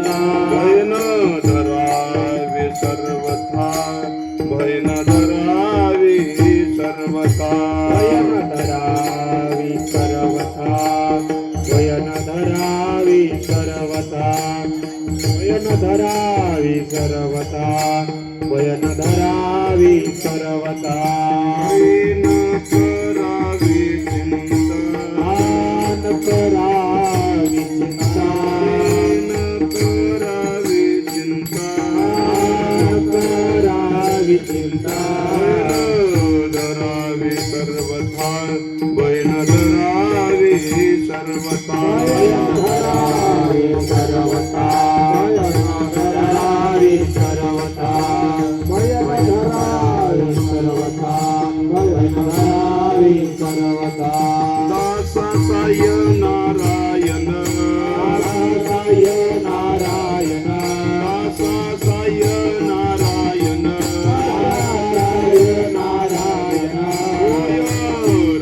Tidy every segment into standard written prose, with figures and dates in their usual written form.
भय न धरावे सर्वथा, भय न धरावे सर्वथा, भय न धरावी सर्वथा, भय न धरावी सर्वथा, भय न धरावी सर्वथा, भय न धरावी सर्वथा. न करावी चिंता, न करावी चिंता, न करावी चिंता, न करावी चिंता. धरावी सर्वथा, भय न धरावी सर्वथा, भय न धरावी सर्वथा, भय न धरावी सर्वथा, भय न धरावी सर्वथा, भय न धरावी सर्वथा. दासासाय नारायण, दासाय नारायण, दासासाय नारायण, दासाय नारायण. होय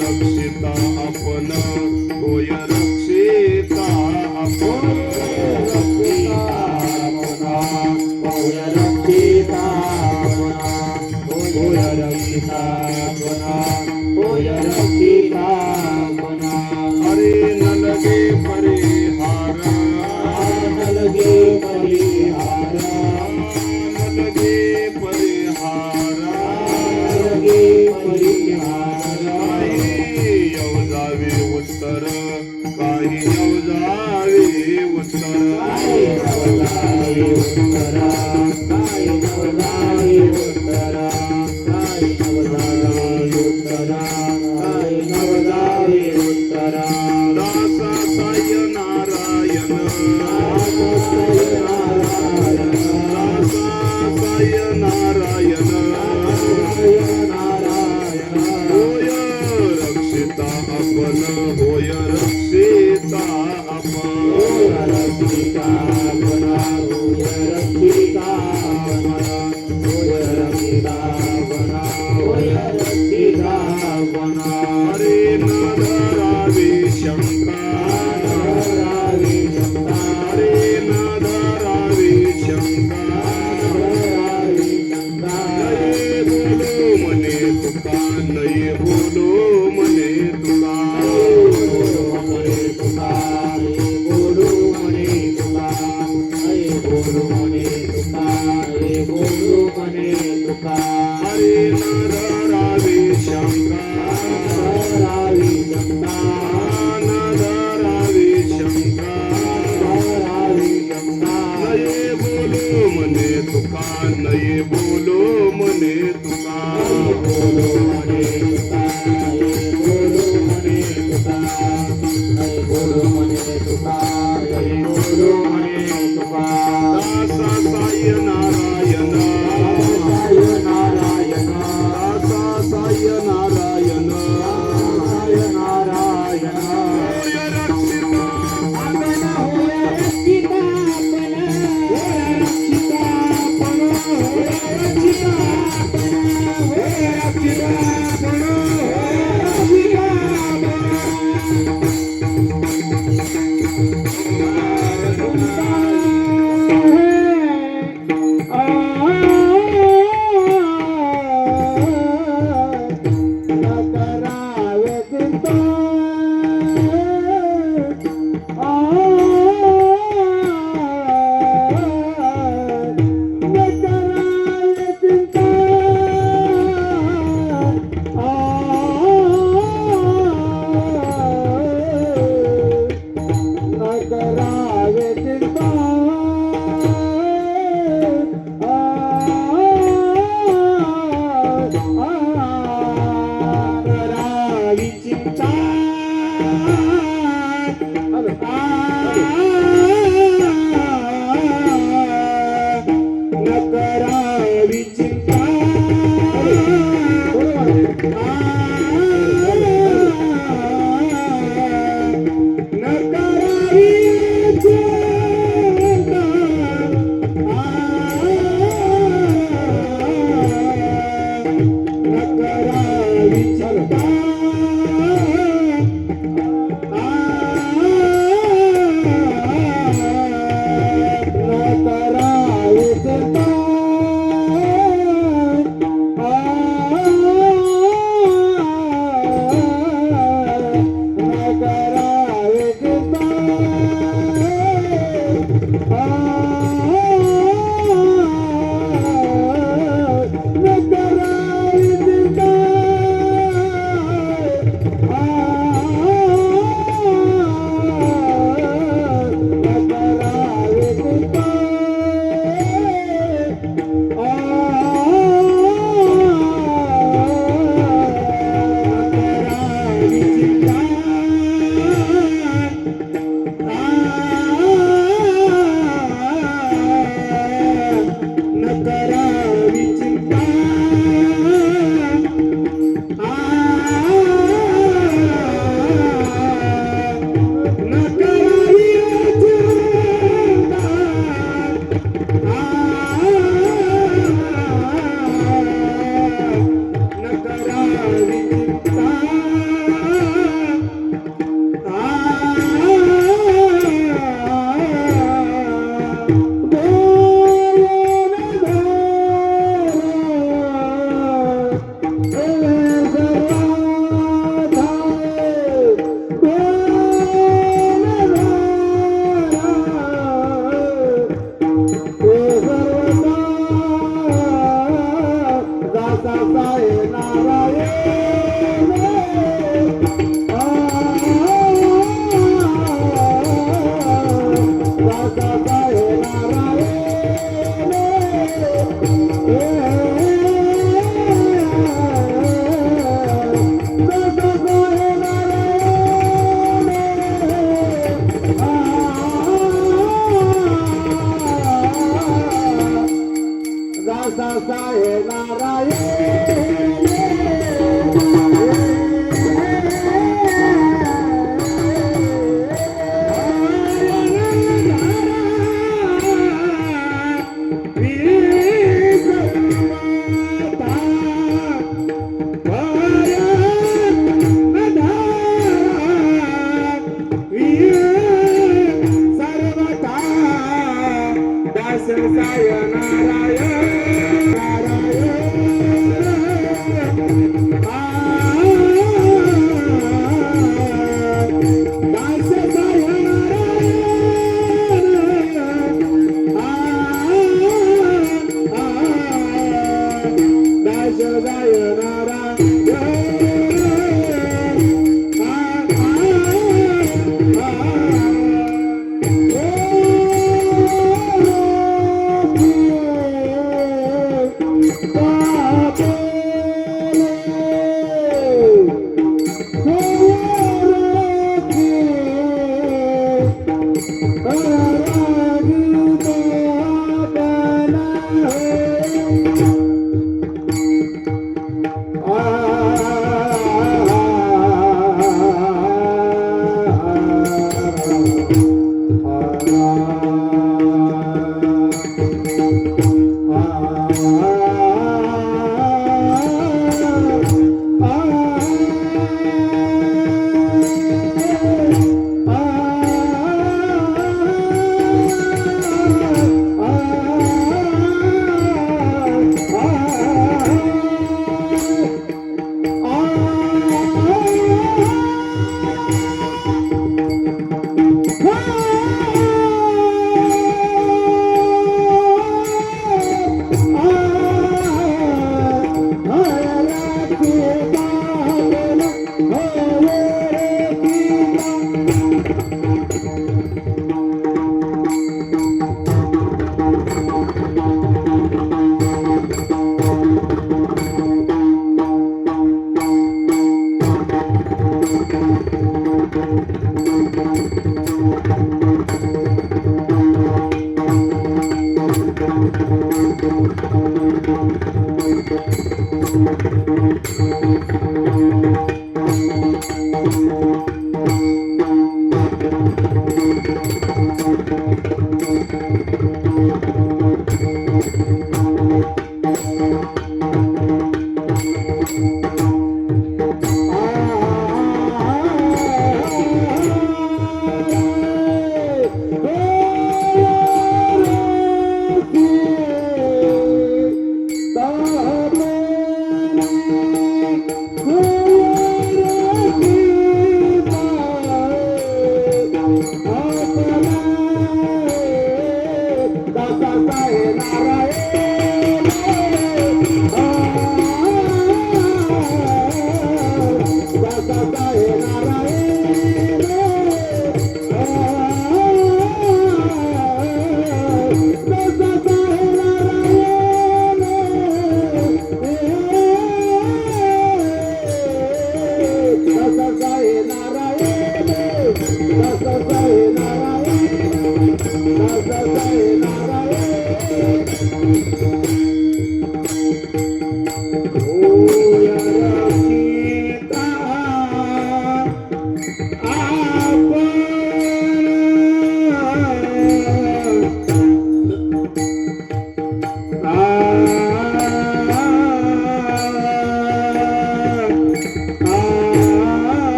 रक्षिता आपण, होय रक्षिता आपण, हरे नलगे परिहार, नलगे परिहार, नलगे परिहार, नलगे परिहार. काही यवजावे उत्तर, काही यवजावे उत्तर, काही नवलावे उत्तरा, काही नवलावे उत्तरा, काही नवलावे उत्तरा, काही नवलावे उत्तरा. दासासाय नारायण, दासाय नारायण, दासासाय नारायण, दासाय नारायण. होय रक्षिता आपण, होय रक्षिता आपण, होय रक्षिता बना, होय रक्षिता बना, होय रक्षिता बना, होय रक्षिता बना. हरे न धरावी शंका, धरावी शंका, हरे न धरावी शंका, धरावी शंका. नये बोलो मने तुका, नये बोलो मने तुका, म्हणे तुका, हे बोलू म्हणे तुका, हे बोलू म्हणे तुका, हे बोलू म्हणे तुका. हरे न धरावी शंका, धरावी शंका, न धरावी शंका, धरावी शंका. नये बोलो मने तुका, नये बोलो मने तुका, हे बोलू म्हणे तुका, हे बोलू म्हणे तुका, हे बोलू म्हणे तुका, हे बोलू म्हणे तुका. दासासाय नारायण, दासाय नारायण, दासासाय नारायण, दासाय नारायण. होय रक्षिता आपण होय रक्षिता आपण, होय रक्षिता आपण, होय रक्षिता आपण, होय रक्षिता आपण.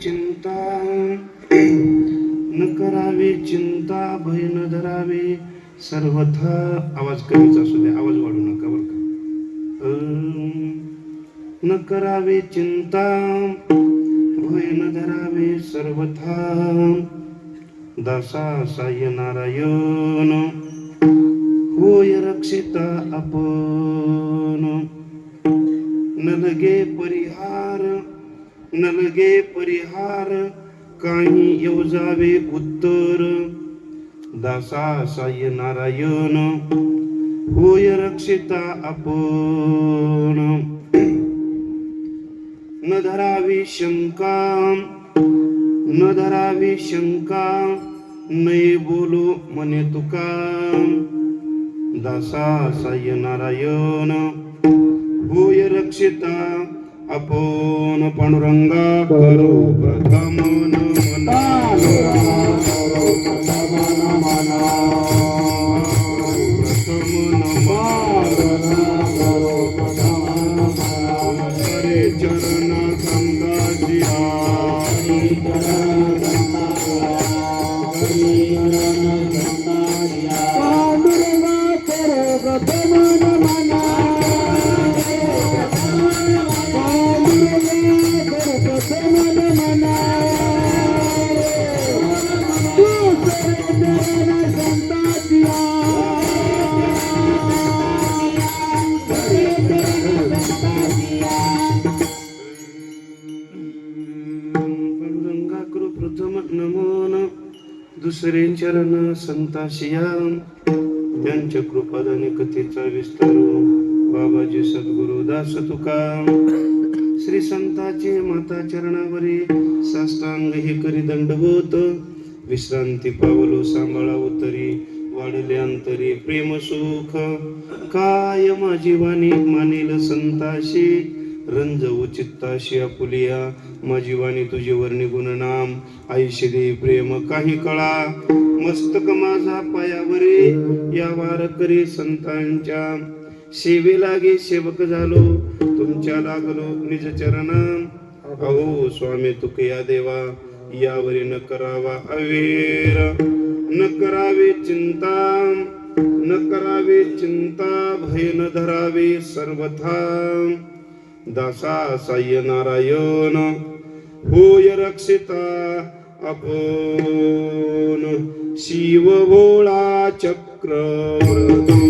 चिंता न करावी चिंता भय न धरावे सर्वथा. आवाज कमीच असू दे, आवाज वाढू नका बरं का. न करावे चिंता भय न धरावे सर्वथा. दासा साय नारायण होय रक्षिता आपण. न लगे परिहार न लगे परिहार काही येऊ जावे उत्तर. दासा साय नारायण होय रक्षिता आपण. न धरावी शंका न धरावी शंका नै बोलू म्हणे तुका. दासा साय नारायण होय रक्षिता आपण. पांडुरंगा करो प्रथम नमना. हरे चरण गंगाजिया. पसरे चरण संताशिया त्यांच्या कृपादाने कथेचा विस्तारू बाबाजी सद्गुरु दास तुका श्री संताचे माता चरणावरी साष्टांग हे करी दंडवत विश्रांती पावलो सांभाळा उतरी वाढले अंतरी प्रेम सुख काय माझी वाणी मानेल संताशी रंजवू चित्ताशी आपुलिया माझी वाणी तुझे वर्णी गुणनाम आईशी दे प्रेम काही कळा मस्तक माझा पायावरे या वारकरी संतांच्या सेवे लागे सेवक झालो तुमच्या लागलो निज चरणा अहो स्वामी तुके या देवा यावरी न करावा अवेर न करावे चिंता भय न धरावे सर्वथा दासा साय नारायण होय रक्षिता आपण शिव भोळा चक्रवर्ती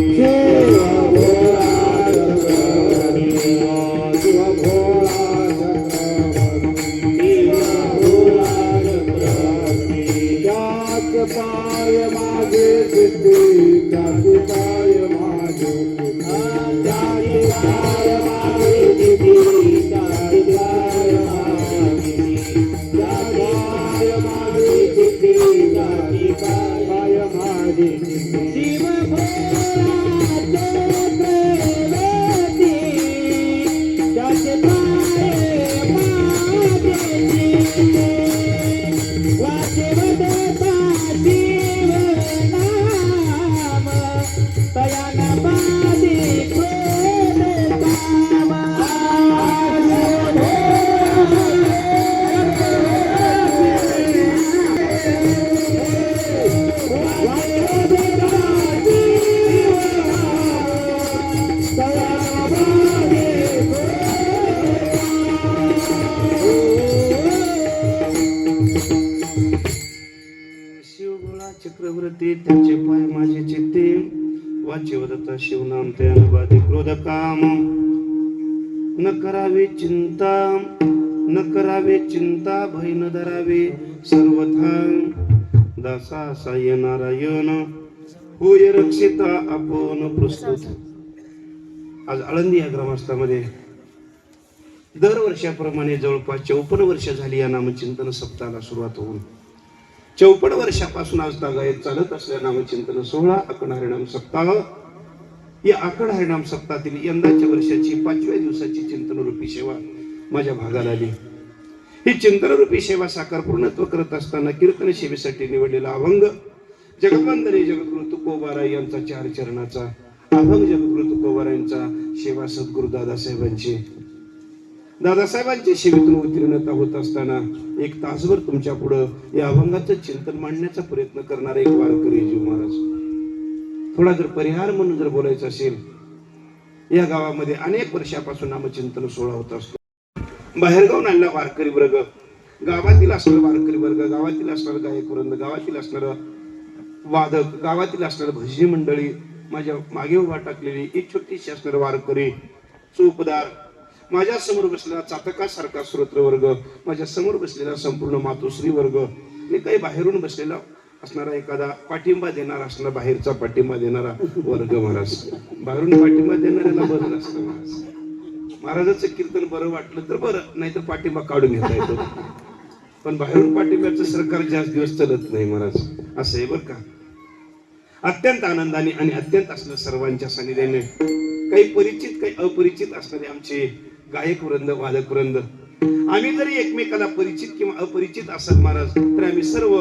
पाय माझे सिद्धी त्याचे पाय माझे पाय माझे सिद्धी त्याचे पाय माझे सिद्धी त्याचे पाय माझे शिव त्याचे पाय चक्रवर्ती त्याचे पाय माझे चित्ते वाचे वदता शिवनाम ते अनुवादी क्रोध काम न करावे चिंता भय न धरावे सर्वथा दासा साय नारायण होय रक्षिता आपण प्रस्तुत आज आळंदी या ग्रामस्थामध्ये दरवर्षाप्रमाणे जवळपास 54 वर्ष झाली या नामचिंतन सप्ताहाला सुरुवात होऊन 54 वर्षापासून आज तागायत चालत असल्या नामचिंतन सोहळा अखंड हरिनाम सप्ताह या अखंड हरिनाम सप्ताहातील यंदाच्या वर्षाची 5व्या दिवसाची चिंतनरूपी सेवा माझ्या भागाला आली. ही चिंतनरूपी सेवा साकार पूर्णत्व करत असताना कीर्तन सेवेसाठी निवडलेला अभंग जगतवंदने जगद्गुरु तुकोबाराय यांचा 4 चरणाचा अभंग जगद्गुरु तुकोबारायांचा सेवा सद्गुरु दादासाहेबांच्या सेवेतून उत्तीर्णता होत असताना 1 तासभर तुमच्या पुढं या अभंगाचं चिंतन मांडण्याचा प्रयत्न करणारा एक वारकरी जीव महाराज. थोडा जर परिहार म्हणून जर बोलायचं असेल, या गावामध्ये अनेक वर्षापासून नामचिंतन सोहळा होत असतो. बाहेरगावून आलेला वारकरी वर्ग, गावातील असणारा वारकरी वर्ग, गावातील असणारा गायक वृंद, गावातील असणारा वादक, गावातील असणारा भजनी मंडळी, माझ्या मागे उभा टाकलेली एक छोटीशी असणारा वारकरी चोपदार, माझ्या समोर बसलेला चातकासारखा श्रोत्र वर्ग, माझ्या समोर बसलेला संपूर्ण मातोश्री वर्ग, मी काही बाहेरून बसलेला असणारा एखादा पाठिंबा देणारा असणारा बाहेरचा पाठिंबा देणारा वर्ग महाराज. बाहेरून पाठिंबा देणाऱ्याला बरं नसतं महाराज. महाराजाचं कीर्तन बरं वाटलं तर बरं, नाहीतर पाठिंबा काढून घेता येतो. पण बाहेरून पाठिंब्याचं सरकार जास्त दिवस चालत नाही महाराज. असं आहे बरं का. अत्यंत आनंदाने आणि अत्यंत असणं सर्वांच्या सानिध्याने काही परिचित काही अपरिचित असणारे आमचे गायक वृंद, वादक वृंद, आम्ही जरी एकमेकाला परिचित किंवा अपरिचित असत महाराज, तर आम्ही सर्व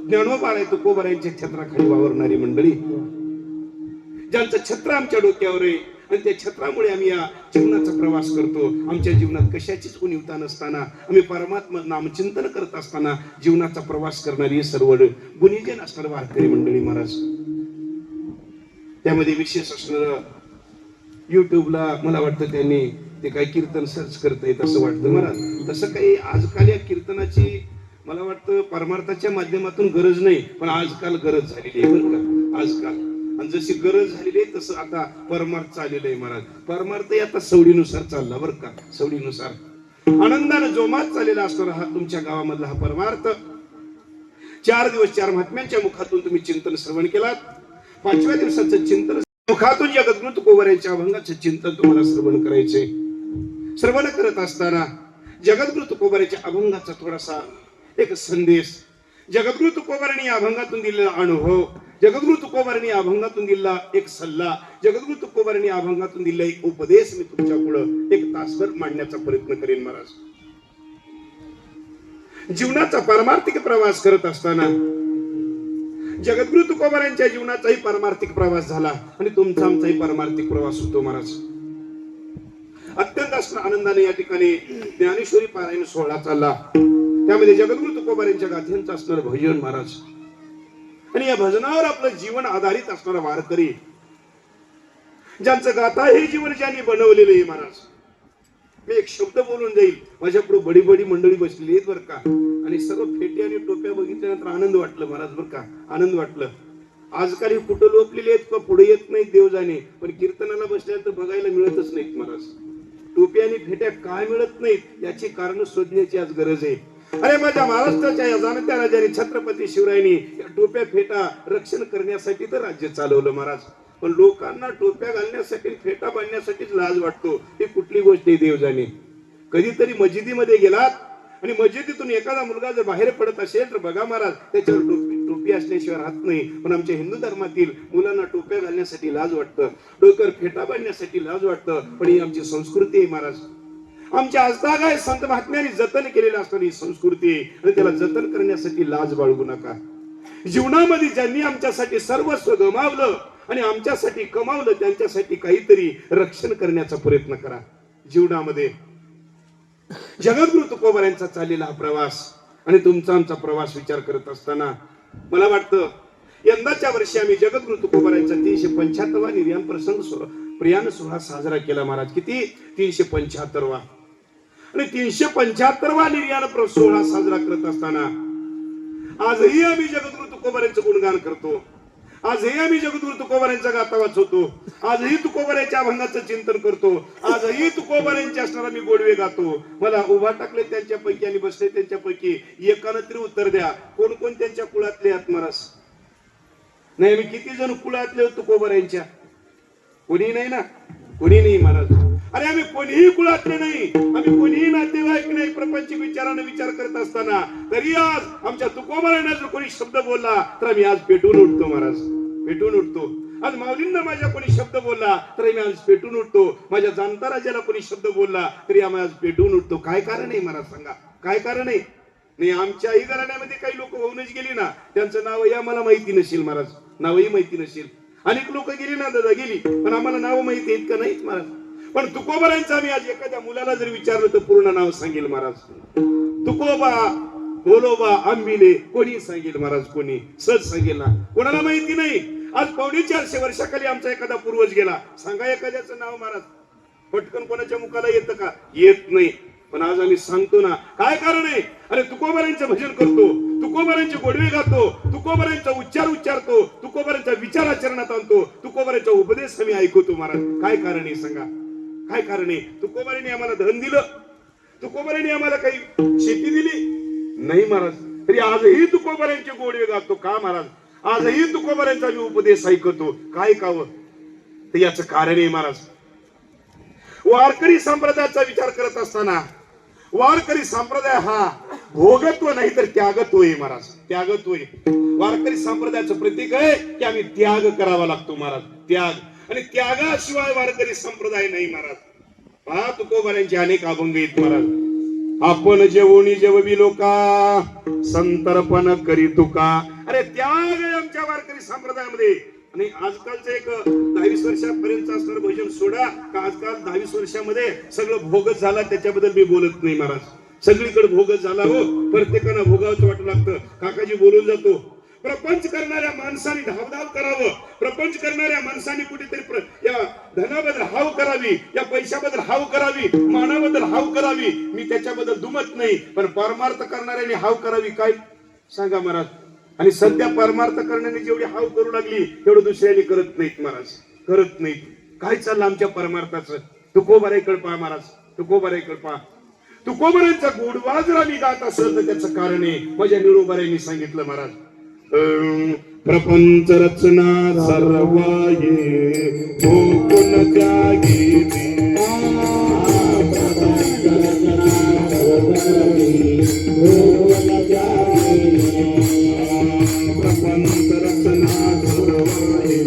ज्ञानोबाराय तुकोबारायांच्या छत्राखाली वावरणारी मंडळी, ज्यांचं छत्र आमच्या डोक्यावर आहे आणि त्या छत्रामुळे आम्ही या जीवनाचा प्रवास करतो. आमच्या जीवनात कशाचीच उणीवता नसताना, आम्ही परमात्मा नामचिंतन करत असताना जीवनाचा प्रवास करणारी सर्व गुणीजन असणारे वारकरी मंडळी महाराज. त्यामध्ये विशेष असणारं युट्यूबला मला वाटतं त्यांनी ते काही कीर्तन सर्च करता येत असं वाटतं महाराज. तसं काही आजकाल या कीर्तनाची मला वाटतं परमार्थाच्या माध्यमातून गरज नाही, पण आजकाल गरज झालेली आहे बरं का. आजकाल आणि जशी गरज झालेली आहे तसं आता परमार्थ चाललेलं आहे महाराज. परमार्थ आता सवडीनुसार चालला बरं का. सवडीनुसार आनंदानं जोमात चाललेला असणारा हा तुमच्या गावामधला हा परमार्थ 4 दिवस 4 महात्म्यांच्या मुखातून तुम्ही चिंतन श्रवण केलात. 5व्या दिवसाचं चिंतन मुखातून जगद्गुरु तुकोबारायांच्या अभंगाचं चिंतन तुम्हाला श्रवण करायचे. श्रवण करत असताना जगद्गुरु तुकोबारायांच्या अभंगाचा थोडासा एक संदेश, जगद्गुरु तुकोबारायांनी या अभंगातून दिलेला अनुभव, जगद्गुरु तुकोबारायांनी या अभंगातून दिलेला एक सल्ला, जगद्गुरु तुकोबारायांनी या अभंगातून दिलेला एक उपदेश मी तुमच्या पुढे एक तासभर मांडण्याचा प्रयत्न करेन. महाराज, जीवनाचा पारमार्थिक प्रवास करत असताना जगद्गुरु तुकोबारायांच्या जीवनाचाही पारमार्थिक प्रवास झाला आणि तुमचा आमचाही पारमार्थिक प्रवास होतो. महाराज, अत्यंत आनंदाने या ठिकाणी ज्ञानेश्वरी पारायण सोहळा चालला. त्यामध्ये जगद्गुरु तुकोबारायांच्या गाथ्यांचं असणार भजन. महाराज, आणि या भजनावर आपलं जीवन आधारित असणारा वारकरी, ज्यांचं गाथा हे जीवन ज्यांनी बनवलेलं आहे. महाराज, मी एक शब्द बोलून जाईल. माझ्या पुढे बडी बडी मंडळी बसलेली आहेत बरं का, आणि सर्व फेटे आणि टोप्या बघितल्यानंतर आनंद वाटलं. महाराज, बरं का, आनंद वाटलं. आजकाल ही कुठं लोपलेली आहेत का पुढे येत नाहीत देव जाणे, पण कीर्तनाला बसल्यानंतर बघायला मिळतच नाहीत. महाराज, टोप्या आणि फेट्या काय मिळत नाहीत याची कारण शोधण्याची आज गरज आहे. अरे माझ्या महाराष्ट्राच्या या जाणत्या राजाने छत्रपती शिवरायांनी या टोप्या फेटा रक्षण करण्यासाठी तर राज्य चालवलं. महाराज, पण लोकांना टोप्या घालण्यासाठी फेटा बांधण्यासाठीच लाज वाटतो. ही कुठली गोष्ट आहे देव जाणे. कधीतरी मस्जिदीमध्ये गेलात आणि मस्जिदीतून एखादा मुलगा जर बाहेर पडत असेल तर बघा महाराज, त्याच्यावर टोपी असल्याशिवाय राहत नाही. पण आमच्या हिंदू धर्मातील मुलांना टोप्या घालण्यासाठी लाज वाटतं, डोक्यावर फेटा बांधण्यासाठी लाज वाटतं. पण ही आमची संस्कृती आहे. महाराज, आमच्या आजतागाय संत महात्म्यांनी जतन केलेलं असतं ही संस्कृती, आणि त्याला जतन करण्यासाठी लाज बाळगू नका. जीवनामध्ये ज्यांनी आमच्यासाठी सर्वस्व गमावलं आणि आमच्यासाठी कमावलं, त्यांच्यासाठी काहीतरी रक्षण करण्याचा प्रयत्न करा. जीवनामध्ये जगद्गुरु तुकोबारायांचा चाललेला हा प्रवास आणि तुमचा आमचा प्रवास विचार करत असताना मला वाटतं यंदाच्या वर्षी आम्ही जगद्गुरु तुकोबारायांचा 375वा निर्याण प्रसंग प्रियान सोहळा साजरा केला. महाराज, किती 375वा, आणि 375वा निर्याण सोहळा साजरा करत असताना आजही आम्ही जगद्गुरु तुकोबारायांचं गुणगान करतो. आजही आम्ही जगद्गुरु तुकोबारायांचा गाथा वाचवतो. आजही तुकोबारायांच्या अभंगाचं चिंतन करतो. आजही तुकोबारायांचे असणारा मी गोडवे गातो. मला उभा टाकले त्यांच्यापैकी आणि बसले त्यांच्यापैकी एकानं तरी उत्तर द्या, कोण कोण त्यांच्या कुळातले आहात? महाराज, नाही, मी किती जण कुळातले तुकोबारायांच्या? कोणी नाही ना, कोणी नाही. महाराज, अरे आम्ही कोणीही कुळातले नाही, आम्ही कोणीही नातेवाईक नाही. प्रपंचिक विचाराने विचार करत असताना तरी आज आमच्या तुकोबारायांना जर कोणी शब्द बोलला तर आम्ही आज पेटून उठतो. महाराज, पेटून उठतो. आज माऊलींना माझ्या कोणी शब्द बोलला तरी मी आज पेटून उठतो. माझ्या जाणता राजाला कोणी शब्द बोलला तरी आम्ही आज पेटून उठतो. काय कारण आहे? महाराज सांगा, काय कारण आहे? नाही, आमच्याही घराण्यामध्ये काही लोक होऊनच गेली ना, त्यांचं नावही आम्हाला माहिती नसेल. महाराज, नावही माहिती नसेल. अनेक लोक गेली ना दादा, गेली, पण आम्हाला नाव माहिती आहेत का? नाहीत. महाराज, पण तुकोबारायांचं आम्ही आज एखाद्या मुलाला जर विचारलं तर पूर्ण नाव सांगेल. महाराज, तुकोबा, बोलोबा, आंबिले, कोणी सांगेल. महाराज, कोणी सहज सांगेल ना. कोणाला माहिती नाही. आज 450 वर्षाखाली आमचा एखादा पूर्वज गेला, सांगा एखाद्याचं नाव. महाराज, पटकन कोणाच्या मुखाला येतं का? येत नाही. पण आज आम्ही सांगतो ना. काय कारण आहे? अरे तुकोबारायांचं भजन करतो, तुकोबारायांचे गोडवे गातो, तुकोबारायांचा उच्चार उच्चारतो, तुकोबारायांचा विचार आचरणात आणतो, तुकोबारायांचा उपदेश आम्ही ऐकतो. महाराज, काय कारण आहे सांगा? काय कारण आहे? तुकोबारायांनी आम्हाला धन दिलं? तुकोबारायांनी आम्हाला काही शेती दिली? नाही. महाराज, तरी आजही तुकोबारायांचे गोडवे गातो. का? महाराज, आजही तुकोबारायांचा मी उपदेश ऐकतो. काय कावं? तर याचं कारण आहे. महाराज, वारकरी संप्रदायाचा विचार करत असताना वारकरी संप्रदाय हा भोगत्व नाही तर त्यागत्व आहे. महाराज, त्यागत्व आहे. वारकरी संप्रदायाचं प्रतीक आहे की आम्ही त्याग करावा लागतो. महाराज, त्याग, आणि त्यागाशिवाय वारकरी संप्रदाय नाही. महाराज, पहा तुकोबारायांचे अनेक अभंग आहेत. महाराज, आपण जेवणी जेववी लोका, संतर्पण करी तुका. अरे त्याग आहे आमच्या वारकरी संप्रदायामध्ये. आणि आजकालचं एक 10-20 वर्षापर्यंत असणारं भजन सोडा, का आजकाल 10-20 वर्षामध्ये सगळं भोगच झाला, त्याच्याबद्दल मी बोलत नाही. महाराज, सगळीकडे भोगच झाला. हो, प्रत्येकानं भोगावंच वाटू लागतं. काकाजी बोलून जातो, प्रपंच करणाऱ्या माणसाने धावधाव करावं. प्रपंच करणाऱ्या माणसाने कुठेतरी या धनाबद्दल हाव करावी, या पैशाबद्दल हाव करावी, मानाबद्दल हाव करावी. मी त्याच्याबद्दल दुमत नाही, पण परमार्थ करणाऱ्याने हाव करावी. काय सांगा महाराज? आणि सध्या परमार्थ करण्याने जेवढी हाव करू लागली तेवढं दुसऱ्याने करत नाहीत. महाराज, करत नाहीत. काय चाललं आमच्या परमार्थाचं? तुकोबारायांकडे पहा. महाराज, तुकोबारायांकडे पहा. तुकोबरांचा गोडवा जर आम्ही गात असेल तर त्याचं कारण आहे माझ्या निरोबारांनी सांगितलं महाराज. प्रपंच रचना सर्व ये भोगुन त्यागी प्रपंच रचना सर्व ये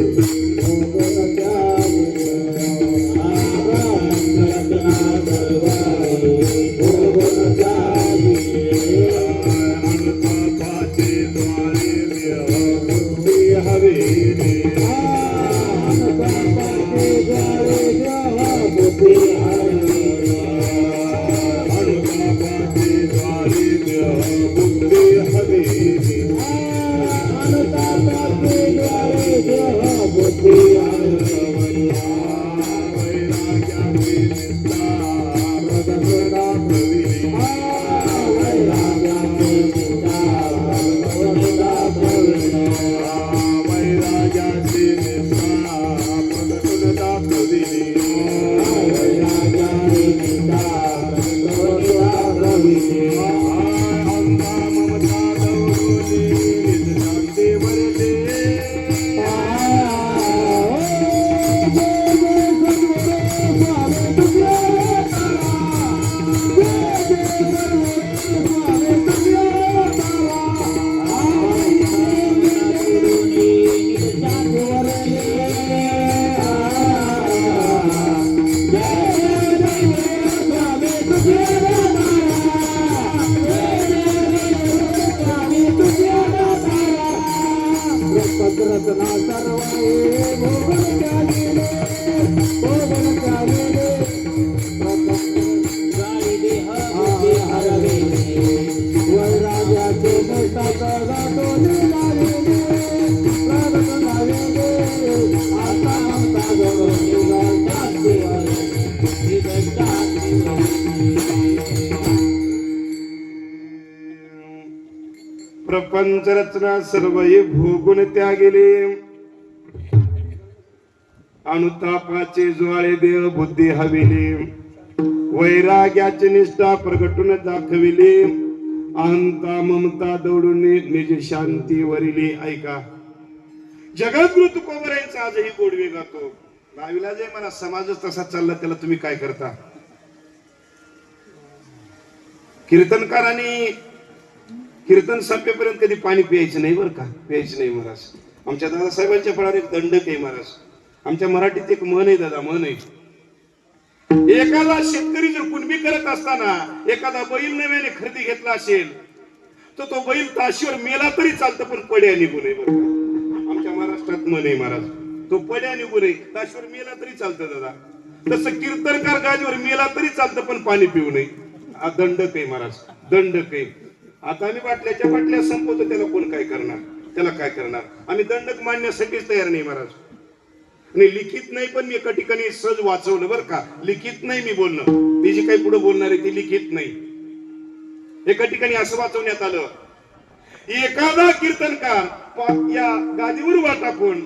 प्रपंच रचना सर्व ये भोगून त्या गेले अनुतापाचे ज्वाळे देह बुद्धी हविली वैराग्याची निष्ठा प्रगटून दाखविली अहंता ममता दौडून निज शांती वरिली. ऐका जगद्गुरु तुकोबरायांचा आजही गोडवे गातो. नाविला जे मला समाजच तसा चालला त्याला तुम्ही काय करता. कीर्तनकारांनी कीर्तन संपेपर्यंत कधी पाणी प्यायचं नाही बरं का, प्यायचं नाही महाराज. आमच्या दादासाहेबांच्या फळावर एक दंडक आहे महाराज. आमच्या मराठीत एक म्हण आहे दादा, म्हण आहे. एखादा शेतकरी जर कुणबी करत असताना एखादा बैल नव्याने खरेदी घेतला असेल तर तो बैल ताशीवर मेला तरी चालतं पण पड्या निघू नये बरं का. आमच्या महाराष्ट्रात म्हण आहे महाराज, तो पड्या निघू नये, ताशीवर मेला तरी चालतं दादा. तसं कीर्तनकार गादीवर मेला तरी चालतं पण पाणी पिऊ नये. हा दंडक आहे महाराज, दंडक आहे. आता आम्ही बाटल्याच्या बाटल्या संपवतो, त्याला कोण काय करणार, त्याला काय करणार. आम्ही दंडक मांडण्यासाठीच तयार नाही महाराज. आणि लिखित नाही पण मी एका ठिकाणी सहज वाचवलं बरं का. लिखित नाही मी बोलणं, ती जी काही पुढे बोलणार आहे ती लिखित नाही. एका ठिकाणी असं वाचवण्यात आलं, एखादा कीर्तनकार या गादीवर उभा टाकून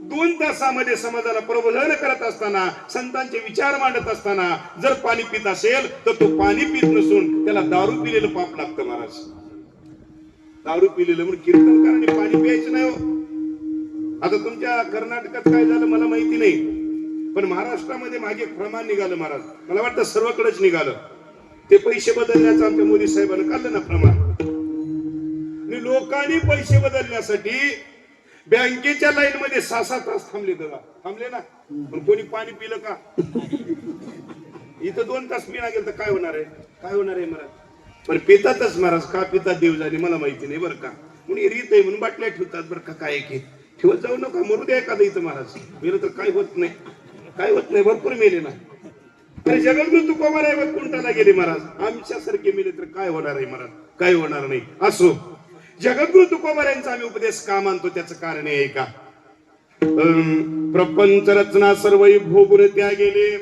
2 तासामध्ये समाजाला प्रबोधन करत असताना, संतांचे विचार मांडत असताना जर पाणी पित असेल तर तो पाणी पित नसून त्याला दारू पिलेलं पाप लागतं महाराज. दारू पिलेलं म्हणून कीर्तनकारांनी पाणी प्यायचं नाही हो. आता तुमच्या कर्नाटकात काय झालं मला माहिती नाही, पण महाराष्ट्रामध्ये मागे प्रमाण निघालं महाराज. मला वाटतं सर्वकडेच निघालं. ते पैसे बदलण्याचं आमच्या मोदी साहेबांनी काढलं ना प्रमाण. आणि लोकांनी पैसे बदलण्यासाठी बँकेच्या लाईन मध्ये 6-6 तास थांबले दादा, थांबले ना. पण कोणी पाणी पिलं का. इथं 2 तास पिणा गेलं तर काय होणार आहे, काय होणार आहे महाराज. पण पितातच महाराज. का पितात देव झाली मला माहिती नाही बरं का. म्हणून रीत आहे म्हणून बाटल्या ठेवतात बरं का. काय की ठेवत जाऊ नका, मरू द्या एखादं इथं महाराज. मेलं तर काय होत नाही, काय होत नाही, भरपूर मेले ना. अरे जगद्गुरु तुकोबाराय कुंटाला गेले महाराज, आमच्यासारखे मेले तर काय होणार आहे महाराज, काय होणार नाही. असो, जगद्गुरु तुकोबारायांचा आम्ही उपदेश का मानतो त्याचं कारण आहे का. प्रपंच रचना सर्व भोगून त्या गेले.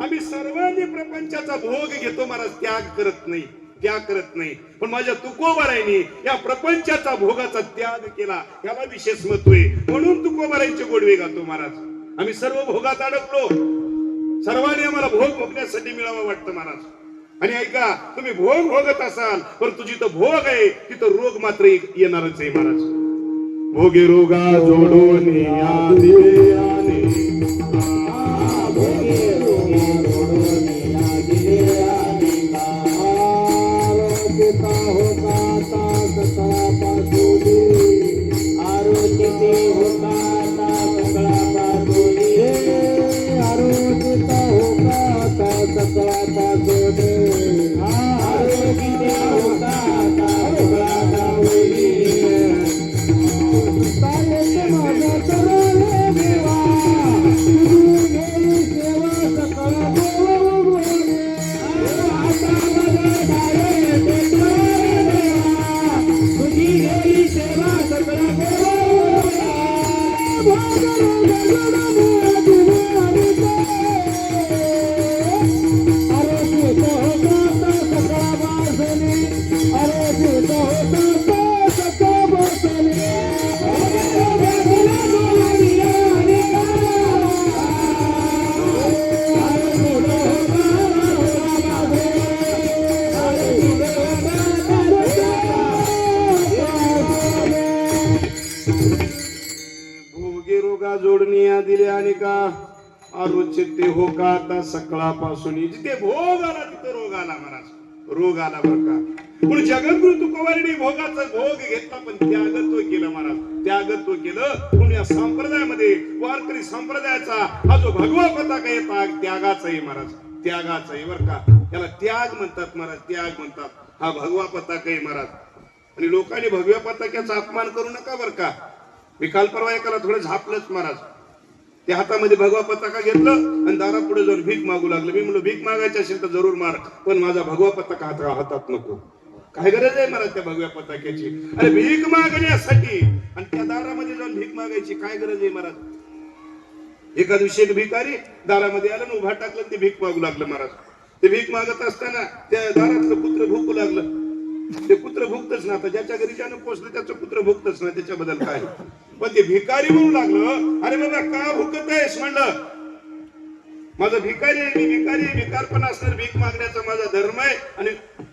आम्ही सर्वांनी प्रपंचाचा भोग घेतो महाराज, त्याग करत नाही, त्याग करत नाही. पण माझ्या तुकोबारायांनी या प्रपंचाचा भोगाचा त्याग केला, याला विशेष महत्व आहे. म्हणून तुकोबारायांचे गोडवे गातो महाराज. आम्ही सर्व भोगात अडकलो, सर्वांनी आम्हाला भोग भोगण्यासाठी मिळावा वाटतं महाराज. आणि ऐका, तुम्ही भोग भोगत असाल परंतु जिथं भोग आहे तिथं रोग मात्र येणारच आहे महाराज. भोगे रोगा जोडून या दिले आने. भोगे रोगा जोडून या दिले अनेका. आरोग्यता होता ता सकाळपासून. आरोग्यते होता ता सकाळपासून. आरोग्यता होता ता सकाळपासून. आरोग्यते होता ता सकाळपासून. तारेचे माझा सरळ देवा. तुझी गेली सेवा सकाळ बोलणे. आता माझा तारे देवा. तुझी गेली सेवा सकाळ बोलणे. अरे तू होता सकाळ बाजूने. अरे तू होता सकाळ बाजूने. भोगे रोगा जोडणी दिले आणि का आरोग्य ते हो का आता सकाळपासून. जिथे भोग आला तिथे रोग आला महाराज. रोग आला बरं का. पण जगद्गुरु तुकोबारांनी भोगाचा भोग घेतला पण त्यागत्व केलं महाराज. त्यागत्व केलं. म्हणून या संप्रदायामध्ये वारकरी संप्रदायाचा हा जो भगवा पताका आहे त्यागाचा आहे महाराज. त्यागाचा आहे बरं का. त्याला त्याग म्हणतात महाराज. त्याग म्हणतात. हा भगवा पताका आहे महाराज. आणि लोकांनी भगव्या पताक्याचा अपमान करू नका बरं का. मी काल परवा एकाला थोडं झापलंच महाराज. त्या हातामध्ये भगवा पताका घेतलं आणि दारापुढे जाऊन भीक मागू लागलं. मी म्हणलं भीक मागायची असेल तर जरूर मार पण माझा भगवा पताका हातात नको. काय गरज आहे महाराज त्या भगव्या पताक्याची. अरे भीक मागण्यासाठी आणि त्या दारामध्ये जाऊन भीक मागायची काय गरज आहे महाराज. एका दिवशी एक भिकारी दारामध्ये आलं आणि उभा टाकलं ते भीक मागू लागलं महाराज. ते भीक मागत असताना त्या दारातलं कुत्र भूकू लागलं. ते कुत्र भुकतच ना. आता ज्याच्या घरी ज्यानं पोचलं त्याचं कुत्र भुकतच ना. त्याच्याबद्दल काय पण ते भिकारी म्हणू लागलं. अरे बाबा का भुकत आहेस म्हणलं. माझं भिकारी आहे. मी भिकारी आहे. भिकारपण असणार भीक मागण्याचा माझा धर्म आहे. आणि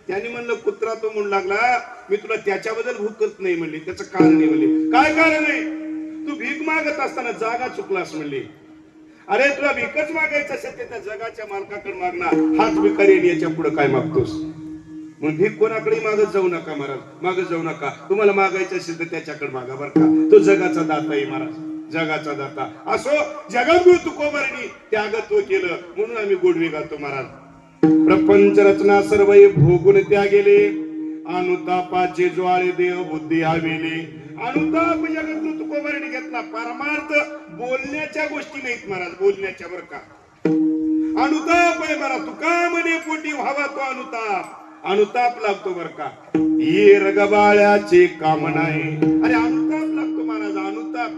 त्याने म्हणलं कुत्रा तो म्हणू लागला मी तुला त्याच्याबद्दल भुकत नाही म्हणली. त्याचं कारण आहे म्हणले. काय कारण आहे. तू भीक मागत असताना जागा चुकलास म्हणली. अरे तुला भीकच मागायचं असेल त्या जगाच्या मालकाकडे मागणार. हाच भिकारी याच्या पुढे काय मागतोस. म्हणून भीक कोणाकडे मागत जाऊ नका महाराज. मागत जाऊ नका. तुम्हाला मागायचं असेल तर त्याच्याकडे मागा बरं का. तो जगाचा दाता आहे महाराज. जगाचा दाता. असो जगद्गुरु तुकोबारांनी त्यागत्व केलं म्हणून आम्ही गोडवे गातो महाराज. प्रपंच रचना सर्व भोगून त्या गेले. अनुतापाचे ज्वाळे देव बुद्धी हवेले. अनुताप जगद्गुरु तुकोबारांनी घेतला. परमार्थ बोलण्याच्या गोष्टी नाहीत महाराज. बोलण्याच्या बरं का. अनुताप आहे महाराज. तुका म्हणे पोटी व्हावा तो अनुताप. अनुताप लागतो बर का. ये रगबाळ्याचे काम नाही. अरे अनुताप लागतो महाराज. अनुताप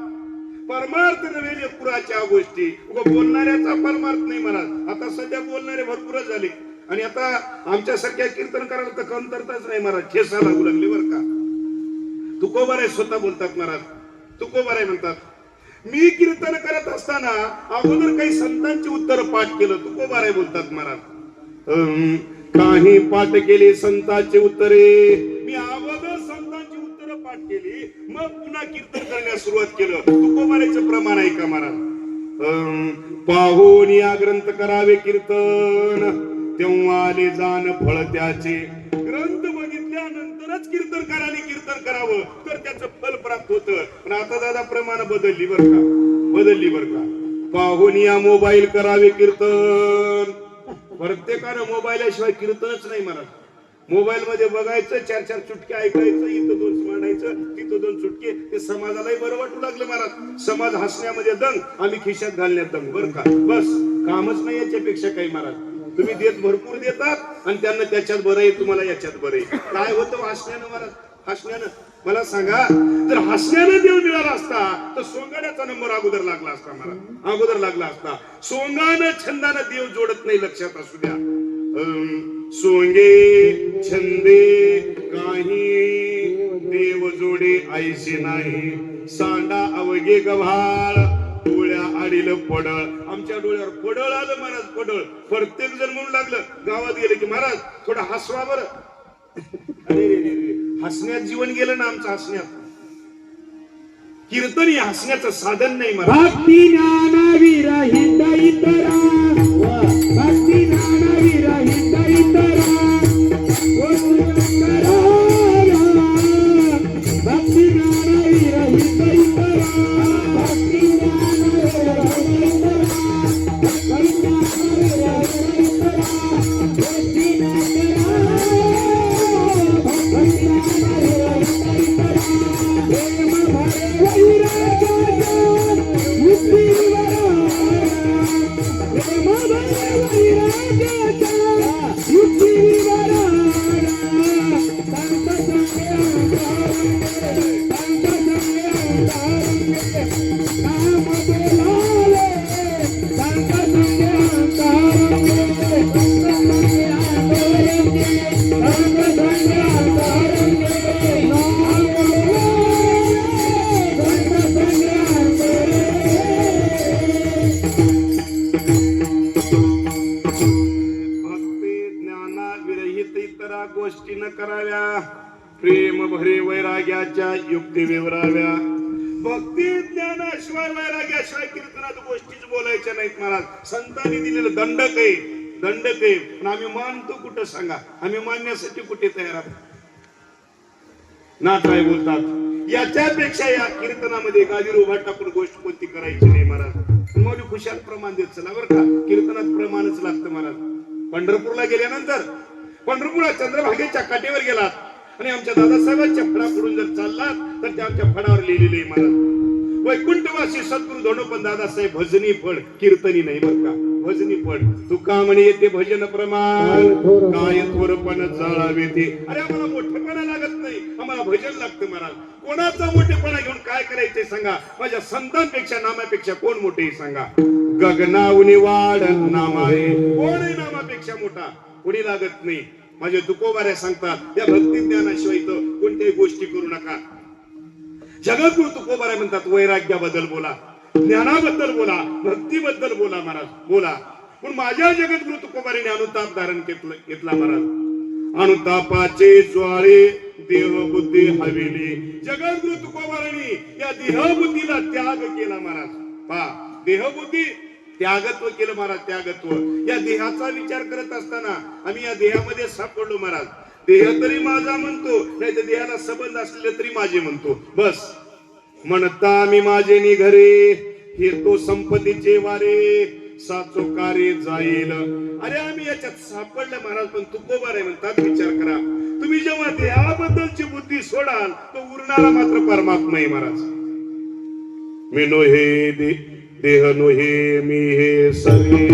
परमार्थ नव्हे लेकराच्या गोष्टी. बोलणाऱ्याचा परमार्थ नाही महाराज. आता सध्या बोलणारे भरपूर झाले आणि आता आमच्यासारख्या कीर्तन करायला तर कमतरताच नाही महाराज. ठेसा लागू लागले बर का. तुकोबाराय स्वतः बोलतात महाराज. तुकोबाराय म्हणतात मी कीर्तन करत असताना अगोदर काही संतांची उत्तर पाठ केलं. तुकोबाराय बोलतात महाराज काही पाठ केले संतांचे उत्तरे. मी अगोदर संतांची उत्तर पाठ केली मग पुन्हा कीर्तन करण्यास सुरुवात केलं. तुकोबारायचं प्रमाण आहे का महाराज. पाहून या ग्रंथ करावे कीर्तन तेव्हा आले जाण फळ त्याचे. ग्रंथ बघितल्यानंतरच कीर्तन करावं तर त्याचं फल प्राप्त होतं. पण आता दादा प्रमाण बदलली बर का. बदलली बर का. पाहून या मोबाईल करावे कीर्तन. प्रत्येकानं मोबाईलशिवाय कीर्तनच नाही महाराज. मोबाईल मध्ये बघायचं 4-4 चुटके ऐकायचं. इथं 2 मांडायचं तिथं 2 चुटके. ते समाजालाही बरं वाटू लागलं महाराज. समाज हसण्यामध्ये दंग आम्ही खिशात घालण्यात दंग बरं का. बस कामच नाही याच्यापेक्षा काही महाराज. तुम्ही देत भरपूर देतात आणि त्यांना त्याच्यात बरं आहे तुम्हाला याच्यात बरं आहे. काय होतं हसण्यानं महाराज. हसण्यानं मला सांगा जर हसण्यानं देव मिळाला असता तर सोंगाड्याचा नंबर अगोदर लागला असता महाराज. अगोदर लागला असता. सोंगानं छंदानं देव जोडत नाही लक्षात असू द्या. सोंगे छंदे काही देव जोडे ऐसे नाही. सांडा अवघे गव्हाळ डोळ्या झाडील पडळ. आमच्या डोळ्यावर पडळ आलं महाराज, पडळ. प्रत्येक जण म्हणून लागलं गावात गेले की महाराज थोडं हसवा बरं. अरे रे रे रे, हसण्यात जीवन गेलं ना आमचं, हसण्यात. कीर्तन हे हसण्याचं साधन नाही महाराज. भक्ती ज्ञानवीर हिंदईतरा, भक्ती ज्ञानवीर हिंदईतरा, भक्ती ज्ञानवीर हिंदईतरा, भक्ती गोष्टी न कराव्या, प्रेम भरे वैराग्याच्या युक्ती विवराव्या. भक्ती ज्ञानाशिवाय वैराग्याशिवाय कीर्तनात गोष्टीच बोलायच्या नाहीत महाराज. संतांनी दिलेलं दंडक आहे, दंडक आहे. पण आम्ही मानतो कुठं सांगा, आम्ही मानण्यासाठी कुठे तयार आहोत ना? काय बोलतात याच्यापेक्षा या कीर्तनामध्ये गादीवर उभा टाकून गोष्ट कोणती करायची नाही महाराज. मौली खुशाल प्रमाण देत चला बरं का. कीर्तनात प्रमाणच लागतं महाराज. पंढरपूरला गेल्यानंतर पंढरपूरला चंद्रभागेच्या काठीवर गेलात आणि आमच्या दादासाहेबांच्या फडाकडून जर चाललात तर ते आमच्या फडावर लिहिलेले महाराज. वैकुंठवासी सद्गुरु धोंडोपंत दादासाहेब भजनी फड, कीर्तनी नाही बरं का, भजनी फड. तुका म्हणे येते भजन प्रमाण, काय थोरपण जाळावे ते. अरे आम्हाला मोठेपणा लागत नाही, आम्हाला भजन लागतं महाराज. कोणाचा मोठेपणा घेऊन काय करायचंय सांगा? माझ्या संतांपेक्षा नामापेक्षा कोण मोठे सांगा? गगनावनी वाढ नाम आहे, कोण आहे नामापेक्षा मोठा? कोणी लागत नाही. माझे तुकोबारे सांगतात या भक्ती ज्ञानाशिवाय इथं कोणत्याही गोष्टी करू नका. जगद्गुरु तुकोबारे म्हणतात वैराग्याबद्दल बोला, ज्ञानाबद्दल बोला, भक्तीबद्दल बोला महाराज, बोला. पण माझ्या जगद्गुरु तुकोबारीने अनुताप धारण घेतला महाराज. अनुतापाचे ज्वाळे देह बुद्धी हवेली. जगद्गुरु तुकोबारांनी या देहबुद्धीला त्याग केला महाराज. पहा, देहबुद्धी त्यागत्व केलं महाराज, त्यागत्व. या देहाचा विचार करत असताना आम्ही या देहामध्ये सापडलो महाराज. देह तरी माझा म्हणतो, नाही तर देहाला संबंध असलेले तरी माझे म्हणतो. बस म्हणता मी माझे निघरे, हे तो संपत्तीचे वारे, साचो कार्य जाईल. अरे आम्ही याच्यात सापडलं महाराज. पण तुकोबारे म्हणतात विचार करा, तुम्ही जेव्हा देहाबद्दलची बुद्धी सोडाल तो उरणारा मात्र परमात्मा आहे महाराज. मी नो हे देह नो हे मी हे सरे,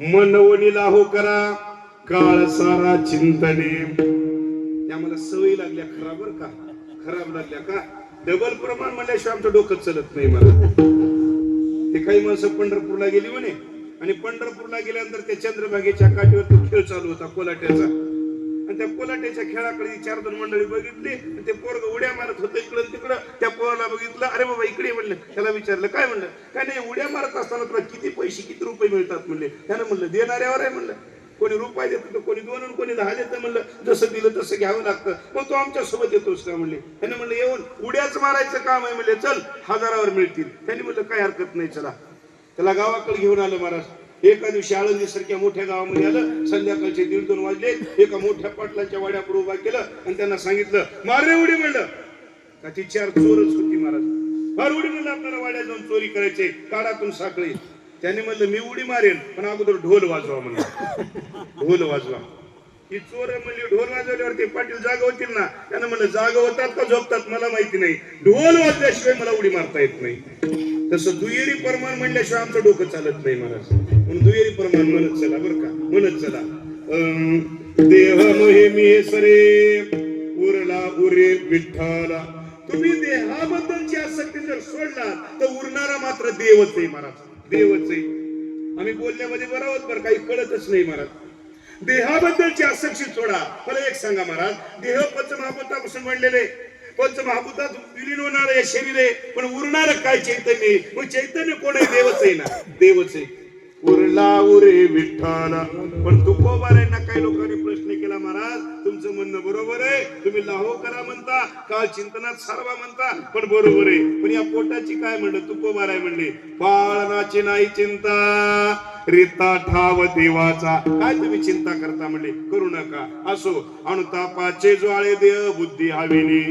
मनवणीला हो करा काळ सारा चिंतने. आम्हाला सवयी लागल्या खराब बर का, खराब लागल्या का. डबल प्रमाण म्हणल्याशिवाय आमचं डोकं चलत नाही मला. ते काही माणसं पंढरपूरला गेली म्हणे आणि पंढरपूरला गेल्यानंतर त्या चंद्रभागेच्या काठीवर तो खेळ चालू होता कोलाट्याचा. आणि त्या कोलाट्याच्या खेळाकडे 4-2 मंडळी बघितली आणि ते पोरग उड्या मारत होतं इकडं तिकडं. त्या पोराला बघितलं, अरे बाबा इकडे म्हणलं. त्याला विचारलं काय? म्हणलं काय नाही, उड्या मारत असताना तुला किती पैसे किती रुपये मिळतात म्हणले. त्यानं म्हणलं देणाऱ्यावर आहे म्हणलं. कोणी रुपये देतं, कोणी 2 आणि कोणी 10 देतं म्हणलं. जसं दिलं तसं घ्यावं लागतं. मग तो आमच्या सोबत येतोस का म्हणले. त्याने म्हणलं येऊन उड्याच मारायचं काम आहे म्हणले, चल 1000वर मिळतील. त्यांनी म्हणलं काय हरकत नाही चला. त्याला गावाकडे घेऊन आलं महाराज. एका दिवशी आळंदी सारख्या मोठ्या गावामध्ये आलं. संध्याकाळचे 1:30-2 वाजले. एका मोठ्या पाटलांच्या वाड्यावर उभा केलं आणि त्यांना सांगितलं मार रे उडी. म्हणलं का ती 4 चोरच होती महाराज. फार उडी म्हणलं आपल्याला वाड्यात जाऊन चोरी करायचे, काढातून साखळी. त्याने म्हणलं मी उडी मारेन पण अगोदर ढोल वाजवा म्हणलं. ढोल वाजवा. ही चोर म्हणली ढोल वाजवल्यावरती पाटील जागा होतील ना, त्यांना म्हणलं जागा होतात का झोपतात मला माहिती नाही, ढोल वाजल्याशिवाय मला उडी मारता येत नाही. तसं दुहेरी परमान म्हणल्याशिवाय आमचं डोकं चालत नाही महाराज. म्हणून दुहेरी परमान म्हणत चला बरं का, म्हणत चला. देह मोहे मी सरे उरला उरे विठ्ठला. तुम्ही देहाबद्दलची आसक्ती जर सोडला तर उरणारा मात्र देवच आहे महाराज, देवच आहे. आम्ही बोलण्यामध्ये बरोबर बरं काही कळतच नाही महाराज. देहाबद्दलची आसक्ती सोडा. मला एक सांगा महाराज, देह पंचमहाभूतापासून बनलेले, पंचमहाभूतात विलीन होणार हे शरीर आहे, पण उरणार काय चैतन्य. मग चैतन्य कोण आहे? देवच आहे ना, देवच आहे. उरला उरे विठ्ठला. पण तुकोबारांना काही लोकांनी प्रश्न केला, महाराज तुमचं म्हणणं बरोबर आहे, तुम्ही लाहो करा म्हणता, काळ चिंतनात सारवा म्हणता, पण बरोबर आहे, पण या पोटाची काय म्हणलं? तुकोबाराय म्हणले पाळनाची नाही चिंता, रीता ठाव देवाचा. काय तुम्ही चिंता करता म्हणले? करू नका. असो अनुतापाचे ज्वाळे देह बुद्धी हवेली,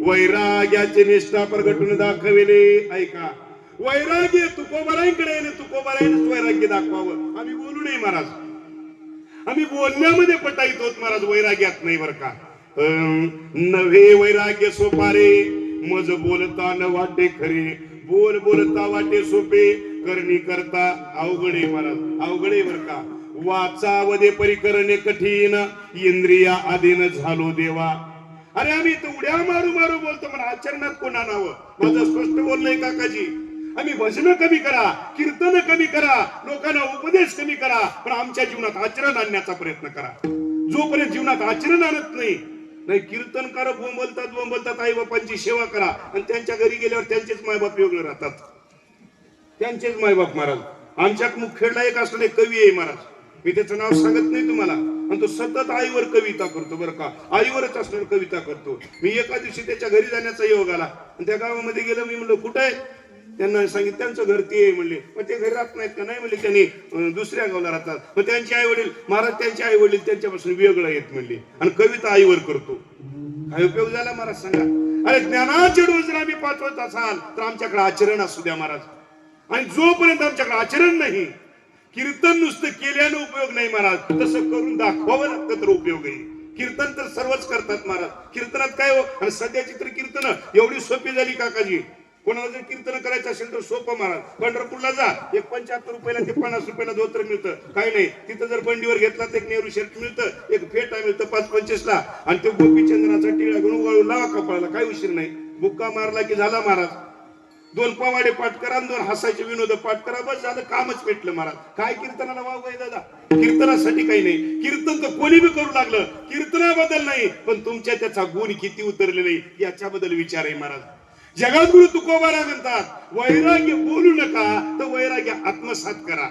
वैराग्याची निष्ठा प्रगटून दाखविले. ऐका, वैराग्य तुकोबारांकडे आहे, तुकोबारांनीच वैराग्य दाखवावं. आम्ही बोलू नये महाराज, आम्ही बोलण्यामध्ये पटाईत होत महाराज, वैराग्यात नाही बर का. नव्हे वैराग्य सोपारे, मज बोलता न वाटे खरे, बोल बोलता वाटे सोपे, करणी करता अवघडे महाराज, अवघडे बर का. वाचावदे परिकरणे कठीण, इंद्रिया अधीन झालो देवा. अरे आम्ही तर उड्या मारू मारू बोलतो, पण आचरणात कोणा नावं? माझं स्पष्ट बोलणंय काकाजी. आम्ही भजन कमी करा, कीर्तन कमी करा, लोकांना उपदेश कमी करा, पण आमच्या जीवनात आचरण आणण्याचा प्रयत्न करा. जोपर्यंत जीवनात आचरण आणत नाही, कीर्तनकार बोंबलतात, आई बापांची सेवा करा, आणि त्यांच्या घरी गेल्यावर त्यांचेच मायबाप वेगळे राहतात, त्यांचेच मायबाप महाराज. आमच्या मुखेडला एक असलेले कवी आहे महाराज, मी त्याचं नाव सांगत नाही तुम्हाला, आणि तो सतत आईवर कविता करतो बरं का, आईवरच असणार कविता करतो. मी एका दिवशी त्याच्या घरी जाण्याचा योग आला, आणि त्या गावामध्ये गेलो. मी म्हणलं कुठे आहे? त्यांना सांगितलं त्यांचं घर ते आहे म्हणले. मग ते घरी राहत नाहीत का? नाही म्हणले, त्यांनी दुसऱ्या गावाला राहतात. मग त्यांचे आई वडील महाराज, त्यांचे आई वडील त्यांच्यापासून वेगळं येत म्हणले, आणि कविता आईवर करतो. काय उपयोग झाला महाराज सांगा? अरे ज्ञानाचे डोस जर आम्ही पाठवत असाल तर आमच्याकडे आचरण असू द्या महाराज. आणि जोपर्यंत आमच्याकडे आचरण नाही, कीर्तन नुसतं केल्यानं उपयोग नाही महाराज, तसं करून दाखवावं लागतं तर उपयोग आहे. कीर्तन तर सर्वच करतात महाराज, कीर्तनात काय हो? आणि सध्याची तर कीर्तन एवढी सोपी झाली काकाजी. कोणाला जर कीर्तन करायचं असेल तर सोपं महाराज. पंढरपूरला जा, एक 75 रुपयाला ते 50 रुपयाला धोतर मिळतं, काही नाही. तिथं जर बंडीवर घेतला तर एक नेहरू शर्ट मिळतं, एक फेटा मिळतं 5-25 ला, आणि ते गोपीचंद्राचा टिळा घेऊन उगाळून लावा कपाळाला, काही उशीर नाही. बुक्का मारला की झाला महाराज. 2 पवाडे पाठ करा, 2 हसायचे विनोद पाठ करा, बस झालं, कामच पेटलं महाराज. काय कीर्तनाला वाव आहे दादा? कीर्तनासाठी काही नाही. कीर्तन तर कोणी बी करू लागलं, कीर्तनाबद्दल नाही, पण तुमच्या त्याचा गुण किती उतरलेला आहे याच्याबद्दल विचार आहे महाराज. जगद्गुरु तुकोबाराय म्हणतात, वैराग्य बोलू नका, तर वैराग्य आत्मसात करा,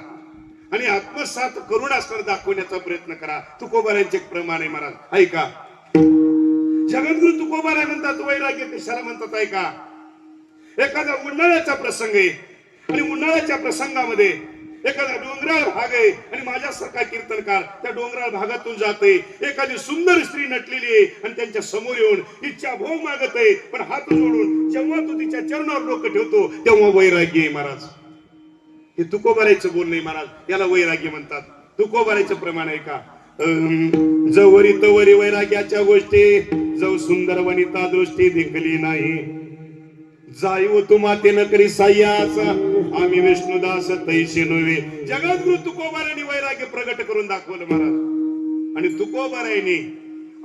आणि आत्मसात करून असणार दाखवण्याचा प्रयत्न करा. तुकोबारायांचे प्रमाण आहे महाराज. ऐका, जगद्गुरु तुकोबाराय म्हणतात वैराग्य कशाला म्हणतात? ऐका, एखादा उन्हाळ्याचा प्रसंग आहे, आणि उन्हाळ्याच्या प्रसंगामध्ये एखादा डोंगराळ भाग आहे, आणि माझ्यासारखा कीर्तनकार त्या डोंगराळ भागातून जाते. एखादी सुंदर स्त्री नटलेली आहे, आणि त्यांच्या समोर येऊन इच्छा भोग मागत आहे, पण हात जोडून जेव्हा तू तिच्या चरणावर डोकं ठेवतो तेव्हा वैराग्य आहे महाराज. हे तुकोबारायचं बोलणं आहे महाराज, याला वैराग्य म्हणतात. तुकोबारायचं प्रमाण आहे का? जवरी तवरी वैराग्याच्या गोष्टी, जव सुंदर वनिता दृष्टी दिखली नाही, जाईव तू मातेन करी साह्यास, आम्ही विष्णुदास तैसे नव्हे. जगद्गुरु तुकोबारायांनी वैराग्य प्रगट करून दाखवलं महाराज. आणि तुकोबारायांनी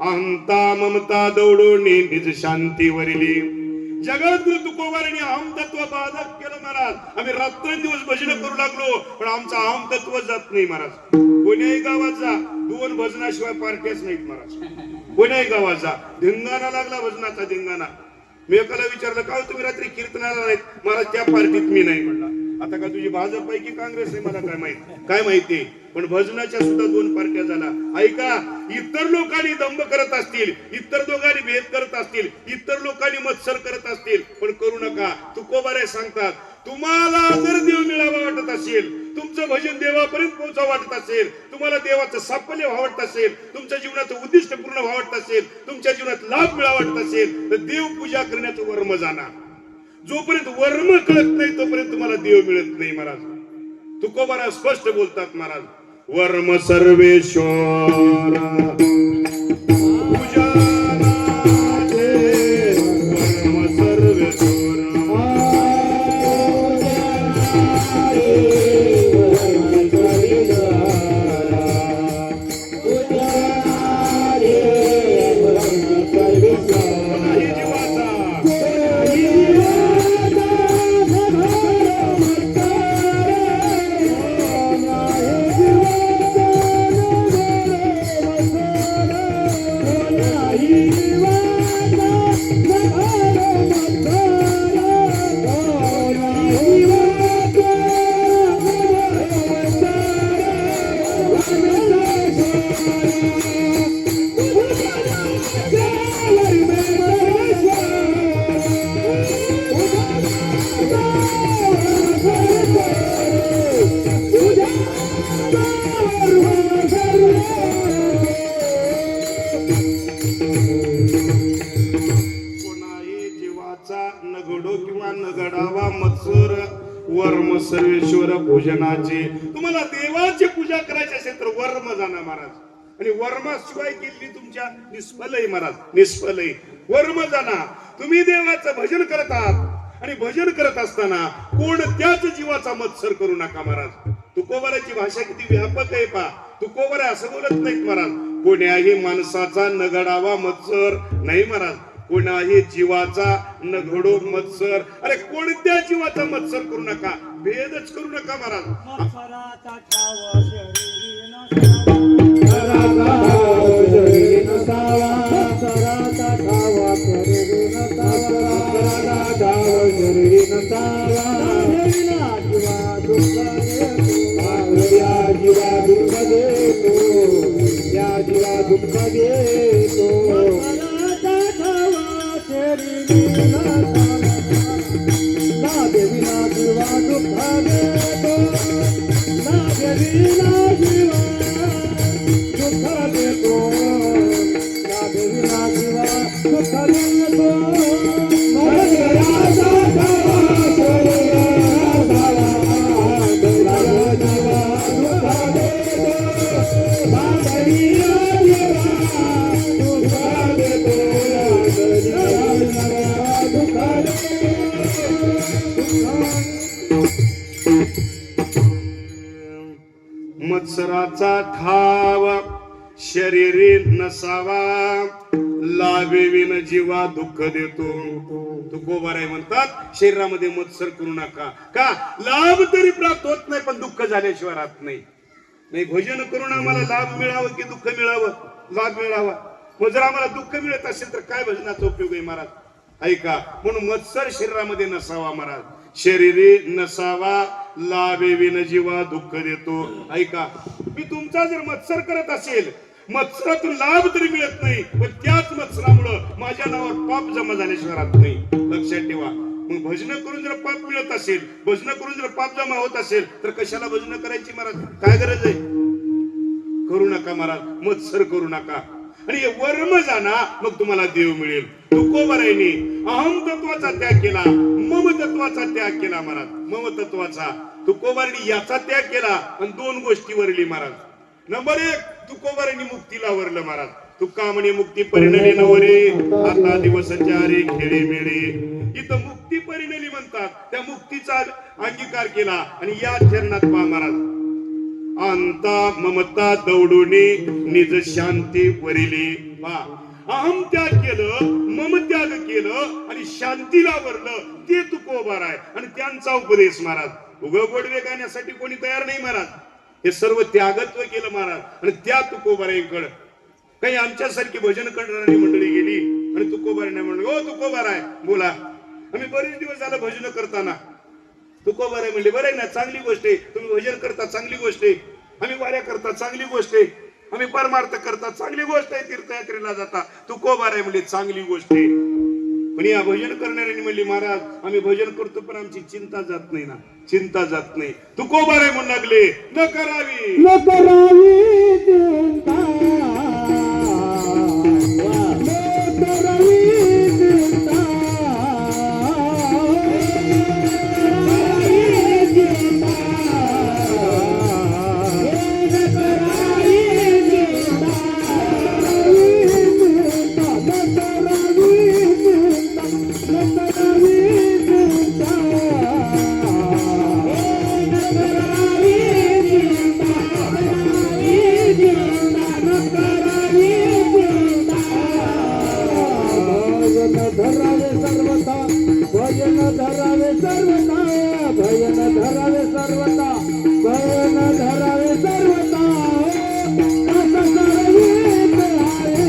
अहंता ममता दौडून निज शांतीवरली. जगद्गुरु तुकोबारायांनी अहम तत्व बाधक केलं महाराज. आम्ही रात्रंदिवस भजन करू लागलो, पण आमचं अहम तत्व जात नाही महाराज. कोण्याही गावात जा, 2 भजनाशिवाय पार्ट्याच नाहीत महाराज. कोण्याही गावात जा, धिंगाणा लागला, भजनाचा धिंगाणा. मी एकाला विचारलं, का तुम्ही रात्री कीर्तनाला नाहीत? महाराज त्या पार्टीत मी नाही म्हणला. आता का तुझी भाजप आहे की काँग्रेस आहे मला काय माहिती, पण भजनाच्या सुद्धा 2 पार्ट्या झाला. ऐका, इतर लोकांनी दंभ करत असतील, इतर दोघांनी भेद करत असतील, इतर लोकांनी मत्सर करत असतील, पण करू नका. तुकोबाराय सांगतात, तुम्हाला जर देव मिळावा वाटत असेल, तुमचं भजन देवापर्यंत पोहोचावं वाटत असेल, तुम्हाला देवाचं साफल्य व्हावं वाटत असेल, तुमच्या जीवनाचं उद्दिष्ट पूर्ण व्हावं वाटत असेल, तुमच्या जीवनात लाभ मिळावा वाटत असेल, तर देव पूजा करण्याचं वर्म जाणा. जोपर्यंत वर्म कळत नाही तोपर्यंत तुम्हाला देव मिळत नाही महाराज. तुकोबाराय स्पष्ट बोलतात महाराज, वर्म सर्वेश्वर कोणाही जीवाचा न घडो किंवा न घडावा मत्सर वर्म सर्वेश्वर पूजनाचे. तुम्हाला देवाची पूजा करायची असेल तर वर्म जाणा महाराज आणि वर्माशिवाय केली तुमच्या निष्फलही महाराज निष्फलही. वर्म जाणा. तुम्ही देवाचं भजन करत आहात आणि भजन करत असताना कोणत्याच जीवाचा मत्सर करू नका महाराज. तुकोबाराची भाषा किती व्यापक आहे पा. तुकोबारा असं बोलत नाहीत महाराज. कोण्याही माणसाचा न घडावा मत्सर नाही महाराज. कोणाही जीवाचा न घडो मत्सर. अरे कोणत्या जीवाचा मत्सर करू नका. भेदच करू नका महाराज. मत्सराचा ठाव शरीरी नसावा. शरीरी नसावा. मत्सराचा ठाव शरीरी नसावा. मत्सराचा ठाव शरीरी नसावा. जीवा दुःख देतो. या जीवा दुःख देतो. मत्सराचा ठाव शरीरी नसावा. ना देवी ना जीवा दुःख देतो. ना देवी ना जीवा दुःख देतो. ना देवी ना जीवा दुःख देतो. मत्सराचा ठाव शरीरी नसावा. देवा जीवा दुःख देतो. ना देवी ना जीवा दुःख देतो. मत्सराचा ठाव शरीरी नसावा. लावेविन जीवा दुःख देतो. तुकोबाराय म्हणतात शरीरामध्ये मत्सर करू नका. का लाभ तरी प्राप्त होत नाही पण दुःख झाल्याशिवाय राहत नाही. नाही भजन करून आम्हाला लाभ मिळावं की दुःख मिळावं. लाभ मिळावा. मग जर आम्हाला दुःख मिळत असेल तर काय भजनाचा उपयोग आहे महाराज. ऐका. म्हणून मत्सर शरीरामध्ये नसावा महाराज. शरीरी नसावा. लावेविन जीवा दुःख देतो. ऐका. मी तुमचा जर मत्सर करत असेल मत्सरातून लाभ तरी मिळत नाही पण त्याच मत्सरामुळं माझ्या नावावर पाप जमा झाल्याशिवाय राहत नाही. लक्षात ठेवा. मग भजन करून जर पाप मिळत असेल भजन करून जर पाप जमा होत असेल तर कशाला भजन करायची महाराज. काय गरज आहे. करू नका महाराज. मत्सर करू नका. आणि हे वर्म जाणा मग तुम्हाला देव मिळेल. तुकोबारायने अहम तत्वाचा त्याग केला. मम तत्वाचा त्याग केला महाराज. मम तत्वाचा. तुकोबारायने याचा त्याग केला आणि दोन गोष्टी वरली महाराज. नंबर 1 तुकोबारायने मुक्तीला वरलं महाराज. तुका म्हणे मुक्ती परिणली नवरे आता दिवस चारे खेळे मेळे. इथं मुक्ती परिणली म्हणतात. त्या मुक्तीचा अंगीकार केला आणि या चरणात पहा महाराज. अंता ममता दौडुनी निज शांती वरिली. अहम त्याग केलं मम त्याग केलं आणि शांतीला वरलं ते तुकोबाराय आणि त्यांचा उपदेश महाराज. उगं गोडवे गाण्यासाठी कोणी तयार नाही महाराज. हे सर्व त्यागत्व केलं महाराज आणि त्या तुकोबारायकडे काही आमच्यासारखी भजन करणारी मंडळी गेली आणि तुकोबाराय म्हणले ओ तुकोबाराय बोला. आम्ही बरेच दिवस झालं भजन करताना. तुकोबाराय म्हणले बरं आहे ना चांगली गोष्ट आहे. तुम्ही भजन करता चांगली गोष्ट आहे. आम्ही वाऱ्या करता चांगली गोष्ट आहे. आम्ही परमार्थ करता चांगली गोष्ट आहे. तीर्थयात्रेला जाता तुकोबाराय म्हणले चांगली गोष्ट आहे. पण या भजन करणाऱ्यांनी म्हणले महाराज आम्ही भजन करतो पण आमची चिंता जात नाही ना. चिंता जात नाही. तुकोबाराय म्हणू लागले न करावी न करावी चिंता. न करावी चिंता. भजन धरावे सर्वता. भजन धरावे सर्वता. भजन धरावे सर्वता. असं सर्वीत आहे.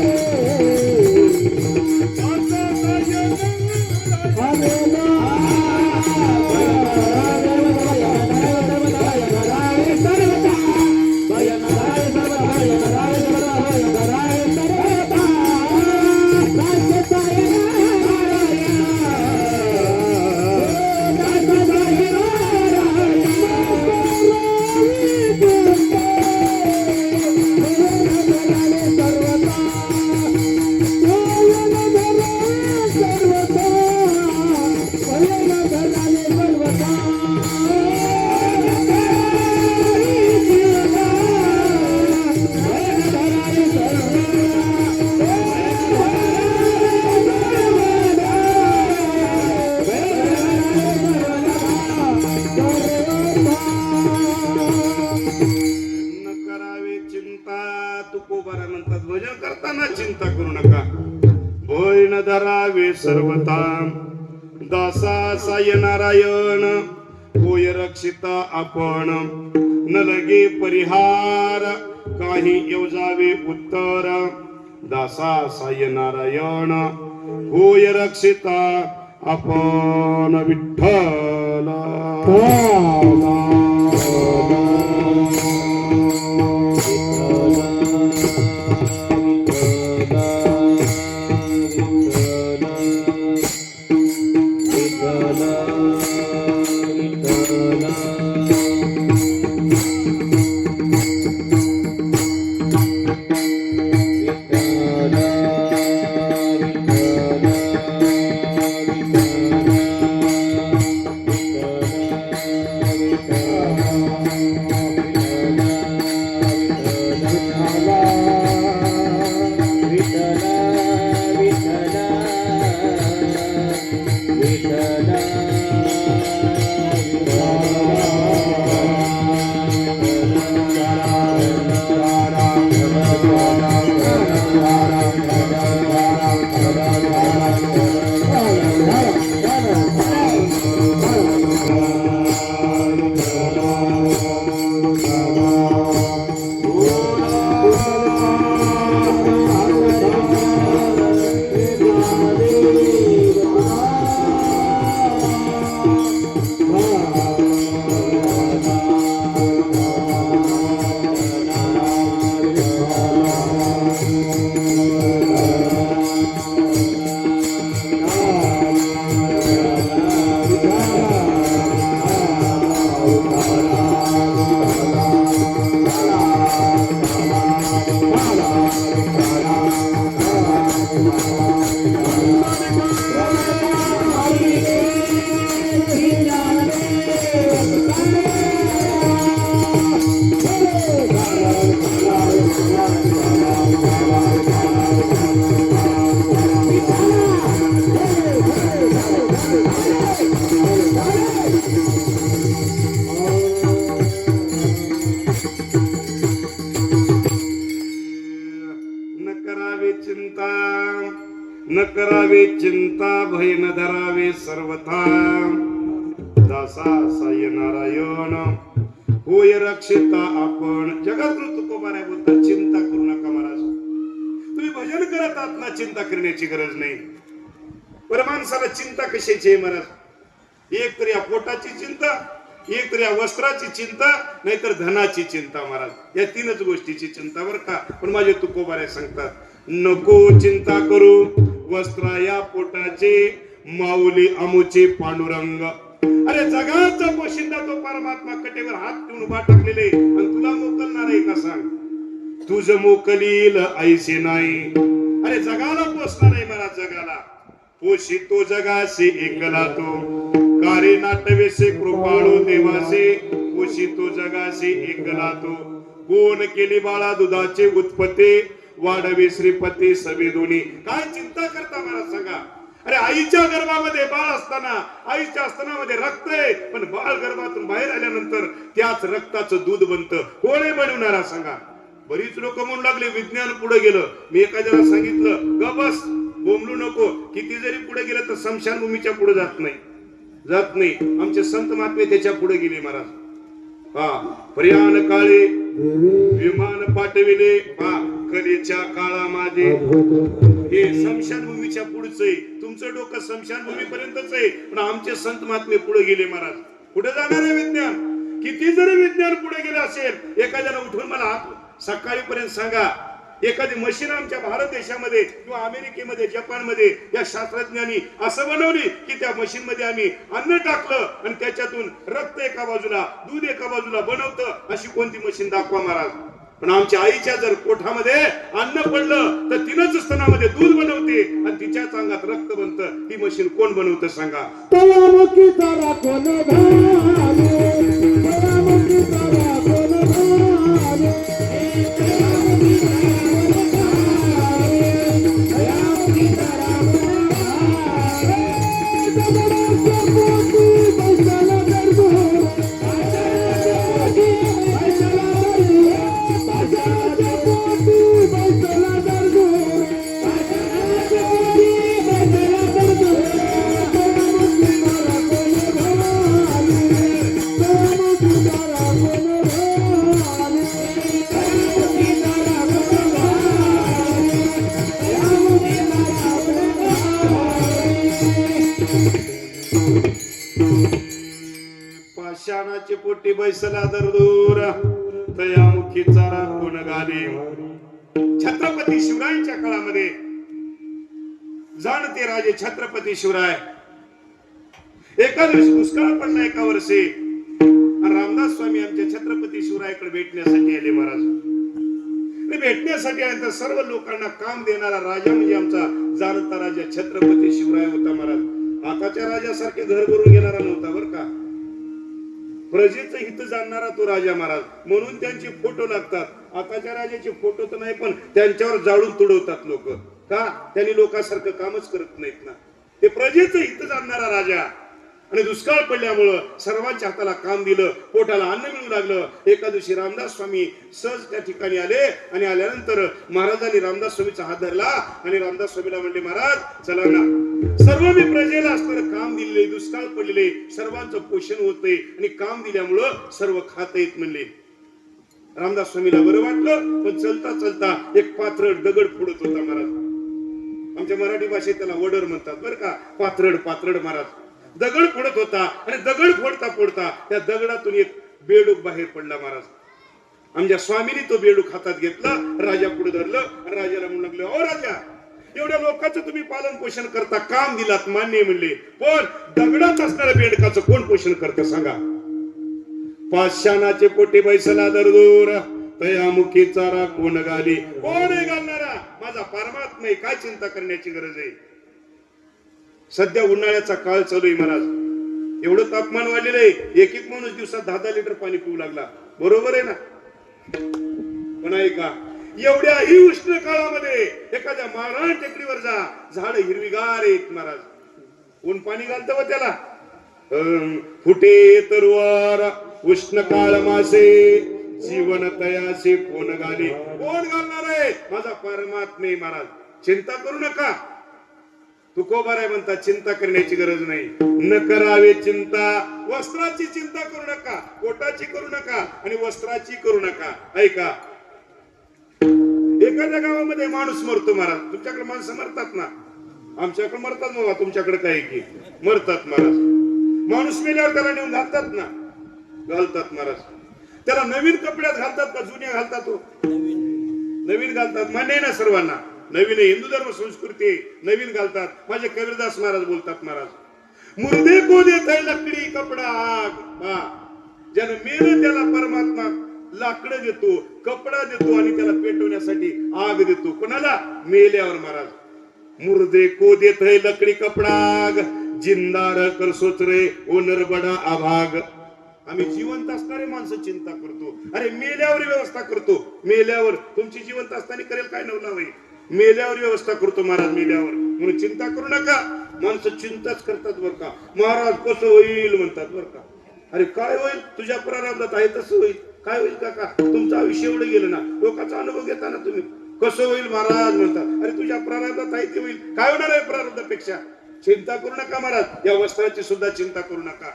भैन धरावे सर्वता दासा साय नारायण होय रक्षिता आपण न लगे परिहार काही योजावे उत्तर दासा साय नारायण होय रक्षिता आपण विठ्ठल न करावे चिंता भय न धरावे सर्वथा दासा साय नारायण होय रक्षिता आपण. जगात तुकोबाराय बोलतात चिंता करू नका महाराज. तुम्ही भजन करत आहात ना, चिंता करण्याची गरज नाही. परमानसाला चिंता कशाची आहे महाराज? एक तर या पोटाची चिंता, एक तर या वस्त्राची चिंता, नाहीतर धनाची चिंता महाराज. या तीनच गोष्टीची चिंता बर का. पण माझे तुकोबाराय सांगतात नको चिंता करू वस्त्रा या पोटाचे माऊली अमुचे पांडुरंग. अरे जगाचा पोशिंदा तो परमात्मा कटेवर हात ठेवून उभा टाकलेले आणि तुला मोकलणार आहे का सांग? तुझ मोकलील ऐसे नाही. अरे जगाला पोसणार आहे महाराज. जगाला पोषितो जगासे एकला तो कारे नाटवेसे कृपाळू देवासे पोषितो जगासे एकला तो. कोण केली बाळा दुधाचे उत्पत्ती वाढवे श्रीपती सवे दोन्ही. काय चिंता करता मला सांगा? अरे आईच्या गर्भामध्ये बाळ असताना आईच्या स्तनामध्ये रक्त आहे, पण बाळ गर्भातून बाहेर आल्यानंतर त्याच रक्ताचं दूध बनतं. कोण बनवणारा सांगा? बरीच लोक म्हणू लागले विज्ञान पुढे गेलं. मी एखाद्याला सांगितलं ग बस बोंबलू नको, किती जरी पुढे गेलं तर स्मशानभूमीच्या पुढे जात नाही. आमचे संत महात्मे त्याच्या पुढे गेले महाराज. पर्यान काळे विमान पाठविले कलेच्या काळामध्ये. हे स्मशानभूमीच्या पुढच आहे. तुमचं डोकं स्मशानभूमी पर्यंतच आहे, पण आमचे संत महात्मे पुढे गेले महाराज. पुढे जाणार आहे विज्ञान. किती जरी विज्ञान पुढे गेलं असेल, एखाद्याला उठून मला सकाळी पर्यंत सांगा एखादी मशीन आमच्या भारत देशामध्ये किंवा अमेरिकेमध्ये जपानमध्ये या शास्त्रज्ञांनी असं बनवली की त्या मशीन मध्ये आम्ही अन्न टाकलं आणि त्याच्यातून रक्त एका बाजूला दूध एका बाजूला बनवतं, अशी कोणती मशीन दाखवा महाराज. पण आमच्या आईच्या जर पोटामध्ये अन्न पडलं तर तिनंच स्तनामध्ये दूध बनवते आणि तिच्याच अंगात रक्त बनतं. ती मशीन कोण बनवतं सांगा? पाषाणाचे पोटी बैसला दरदूर तयामुखी चारा कोण घाली. छत्रपती शिवरायांच्या काळामध्ये जाणते राजे छत्रपती शिवराय एका दिवशी दुष्काळ पडला एका वर्षी आणि रामदास स्वामी आमच्या छत्रपती शिवरायाकडे भेटण्यासाठी आले महाराज. भेटण्यासाठी आल्यानंतर सर्व लोकांना काम देणारा राजा म्हणजे आमचा जाणता राजा छत्रपती शिवराय होता महाराज. आताच्या राजासारखे घर भरून घेणारा नव्हता बर का. प्रजेचं हित जाणणारा तो राजा महाराज. म्हणून त्यांचे फोटो लागतात. आताच्या राजाचे फोटो तर नाही पण त्यांच्यावर जाळून तुडवतात लोक. का? त्यांनी लोकांसारखं कामच करत नाहीत ना. ते प्रजेचं हित जाणणारा राजा. आणि दुष्काळ पडल्यामुळं सर्वांच्या हाताला काम दिलं, पोटाला अन्न मिळू लागलं. एका दिवशी रामदास स्वामी सहज त्या ठिकाणी आले आणि आल्यानंतर महाराजांनी रामदास स्वामीचा हात धरला आणि रामदास स्वामीला म्हणले, महाराज चला ना, सर्व मी प्रजेला असणारं काम दिले, दुष्काळ पडलेले सर्वांचं पोषण होतंय आणि काम दिल्यामुळं सर्व खाता येत म्हणले. रामदास स्वामीला बरं वाटलं. पण चलता चलता एक पाथरड दगड फोडत होता महाराज. आमच्या मराठी भाषेत त्याला वडर म्हणतात बरं का. पाथरड महाराज दगड फोडत होता आणि दगड फोडता फोडता त्या दगडातून एक बेडूक बाहेर पडला महाराज. आमच्या स्वामीने तो बेडूक हातात घेतला, राजा पुढे धरलं आणि राजाला म्हणू लागले, ओ राजा, एवढ्या लोकांचं तुम्ही पालन पोषण करता, काम दिलात, मान्य म्हणले, पण दगडात असणाऱ्या बेडकाचं कोण पोषण करतं सांगा. पाषाणाचे पोटी बैसला दरदूर तयामुखी चारा कोण घाली. कोण आहे घालणारा? माझा परमात्मा. काय चिंता करण्याची गरज आहे. सध्या उन्हाळ्याचा काळ चालू आहे महाराज. एवढं तापमान वाढलेलं आहे. एक एक माणूस दिवसात 10-10 लिटर पाणी पिऊ लागला. बरोबर आहे ना? पण आहे का? एवढ्याही उष्ण काळामध्ये एखाद्या माळरान टेकडीवर जा, झाड हिरवीगार आहेत महाराज. कोण पाणी घालतं व त्याला? फुटे तरुवार उष्ण काळ मासे जीवन तयासे कोण घाली. कोण घालणार आहे? माझा परमात्मा महाराज. चिंता करू नका. तुकोबार आहे म्हणतात, चिंता करण्याची गरज नाही. न करावे चिंता. वस्त्राची चिंता करू नका, पोटाची करू नका आणि वस्त्राची करू नका. ऐका, एखाद्या गावामध्ये माणूस मरतो महाराज. तुमच्याकडे माणसं मरतात ना? आमच्याकडे मरतात बाबा. तुमच्याकडे काय की मरतात महाराज. माणूस मेल्यावर त्याला नेऊन घालतात ना? घालतात महाराज. त्याला नवीन कपड्यात घालतात का जुन्या घालतात? नवीन घालतात. मान्य आहे ना सर्वांना? नवीन हिंदू धर्म संस्कृती नवीन घालतात. माझे कबीरदास महाराज बोलतात, महाराज मुर्दे को देत है लकडी कपडा आग. ज्यानं मेलं त्याला परमात्मा लाकडं देतो, कपडा देतो आणि त्याला पेटवण्यासाठी आग देतो. कोणाला? मेल्यावर महाराज. मुर्दे को देत है लकडी कपडा आग, जिंदार कर सोच रे ओ नरबडा आभाग. आम्ही जिवंत असणारे माणसं चिंता करतो. अरे मेल्यावर व्यवस्था करतो. मेल्यावर तुमची जिवंत असताना करेल काय नवला होईल. मेल्यावर व्यवस्था करतो महाराज. मेल्यावर म्हणून चिंता करू नका. माणसं चिंताच करतात बर का. महाराज कसं होईल म्हणतात बर का. अरे काय होईल? तुझ्या प्रारब्धात आहे तसं होईल. काय होईल काका? तुमचं आयुष्य एवढं गेलं ना. लोकांचा अनुभव घेताना तुम्ही कसं होईल महाराज म्हणतात. अरे तुझ्या प्रारब्धात आहे ते होईल. काय होणार आहे प्रारब्धापेक्षा? चिंता करू नका महाराज. या वस्त्राची सुद्धा चिंता करू नका.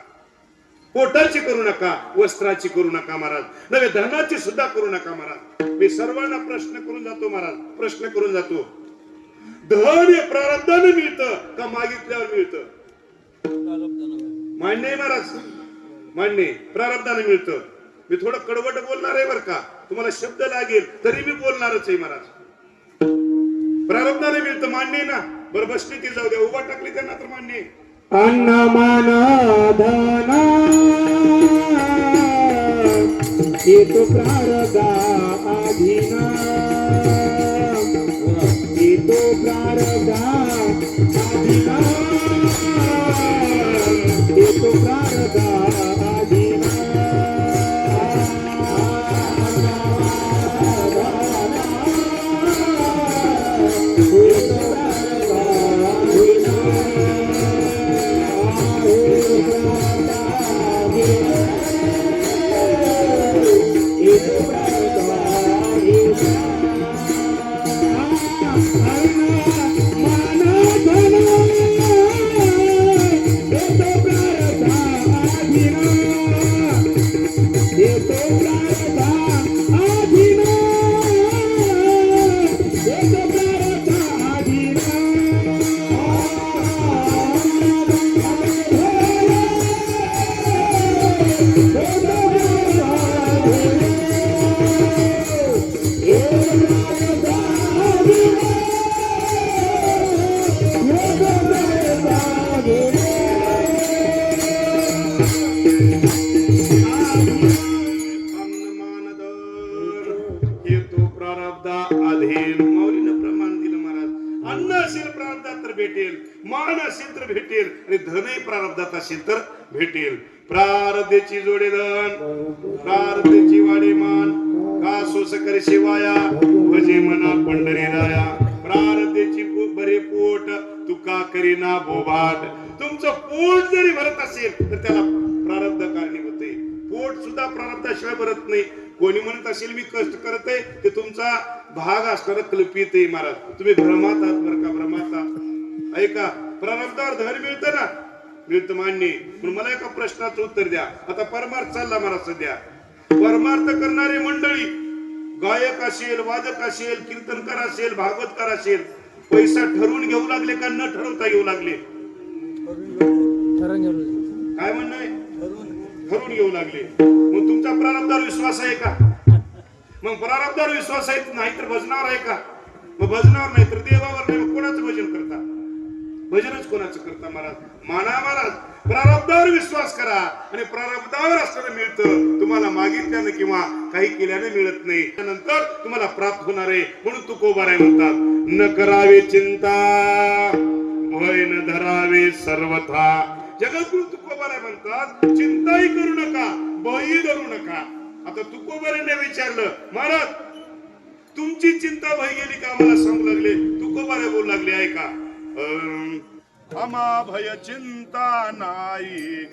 पोटाची करू नका, वस्त्राची करू नका महाराज. नव्हे धनाची सुद्धा करू नका महाराज. मी सर्वांना प्रश्न करून जातो महाराज. प्रश्न करून जातो. धन हे प्रारब्धाने मिळतं का मागितल्यावर मिळतं? मान्य आहे महाराज? मान्य. प्रारब्धाने मिळतं. मी थोडं कडवट बोलणार आहे बर का. तुम्हाला शब्द लागेल तरी मी बोलणारच आहे महाराज. प्रारब्धाने मिळतं. मान्य आहे ना? बरं बसली ती जाऊ द्या. उभा टाकली त्यांना तर मान्य आहे. अन्न मान धन येतो प्रारब्धा अधीना. येतो प्रारब्धा अधीना. येतो प्रारब्धा अधीना. तर भेटेल, मान असेल तर भेटेल आणि धनही प्रारब्धात असेल तर भेटेल. प्रारब्धेची जोडे धन, प्रारब्धेची वाडे मान, का सोस करे शिवाया, भजे मना पंढरी राया. प्रारब्धेची बरे पोट, तुका करीना बोभाट. तुमचं पोट जरी भरत असेल तर त्याला प्रारब्ध कारणीभूत आहे. पोट सुद्धा प्रारब्धाशिवाय भरत नाही. कोणी म्हणत असेल मी कष्ट करत आहे, ते तुमचा भाग असणारा कल्पित आहे महाराज. तुम्ही भ्रमात आहात बरं का, भ्रमात आहात. ऐका, प्रारब्धावर धन मिळतं ना, मिळतं मान्य. पण मला एका प्रश्नाचं उत्तर द्या. आता परमार्थ चालला महाराज सध्या. परमार्थ करणारी मंडळी, गायक असेल, वादक असेल, कीर्तनकार असेल, भागवतकार असेल, पैसा ठरवून घेऊ लागले का न ठरवता घेऊ लागले? काय म्हणणं आहे? ठरवून घेऊ लागले. मग तुमचा प्रारब्धावर विश्वास आहे का? मग प्रारब्धावर विश्वास आहे नाही तर भजनावर आहे का? मग भजनावर नाही तर देवावर नाही. मग कोणाचं भजन करता? भजनच कोणाचं करता महाराज? माना महाराज, प्रारब्धावर विश्वास करा आणि प्रारब्धावर असताना मिळतं. तुम्हाला मागितल्यानं किंवा काही केल्याने मिळत नाही, त्यानंतर तुम्हाला प्राप्त होणार आहे. म्हणून तुकोबाराय म्हणतात, न करावे चिंता, भय न धरावे सर्वथा. जगद्गुरु तुकोबाराय म्हणतात, चिंताही करू नका, भयही धरू नका. आता तुकोबाराने विचारलं, महाराज तुमची चिंता भय गेली का? आम्हाला सांगू लागले. तुकोबाराय बोलू लागले, ऐका, आम्हा भय चिंता नाही.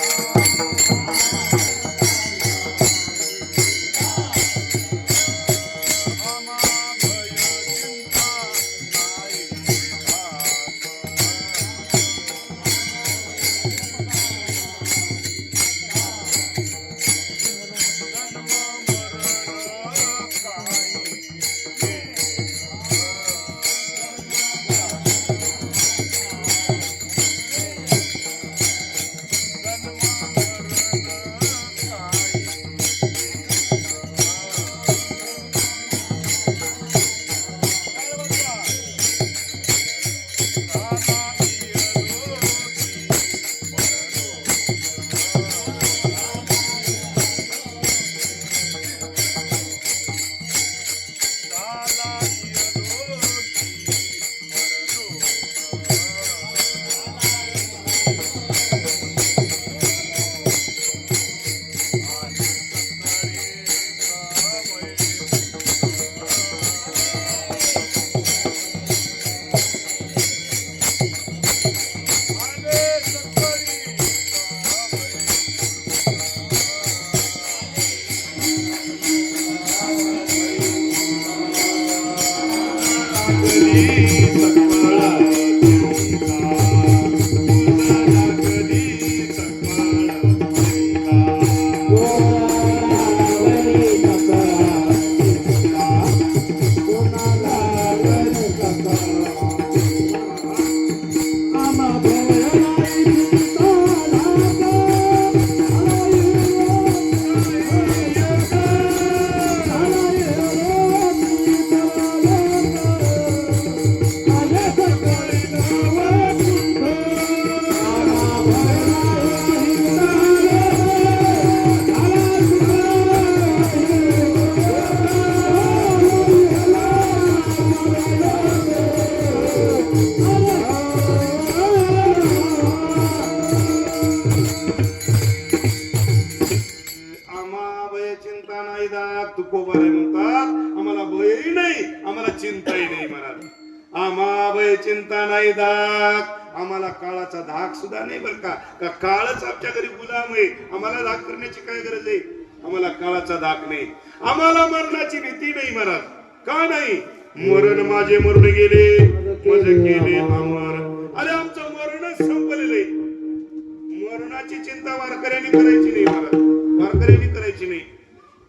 तुकोबाराय म्हणतात, आम्हाला भयही नाही, आम्हाला चिंताही नाही महाराज. आम्हा भय चिंता नाही धाक, आम्हाला काळाचा धाक सुद्धा नाही बरं का. काळच आमच्या घरी गुलाम आहे. आम्हाला धाक करण्याची काय गरज आहे? आम्हाला काळाचा धाक नाही. आम्हाला मरणाची भीती नाही महाराज. का नाही? मरण माझे मरून गेले, माझे गेले अमर. अरे आमचं मरणच संपलेलं आहे. मरणाची चिंता वारकऱ्यांनी करायची नाही महाराज, वारकऱ्यांनी करायची नाही.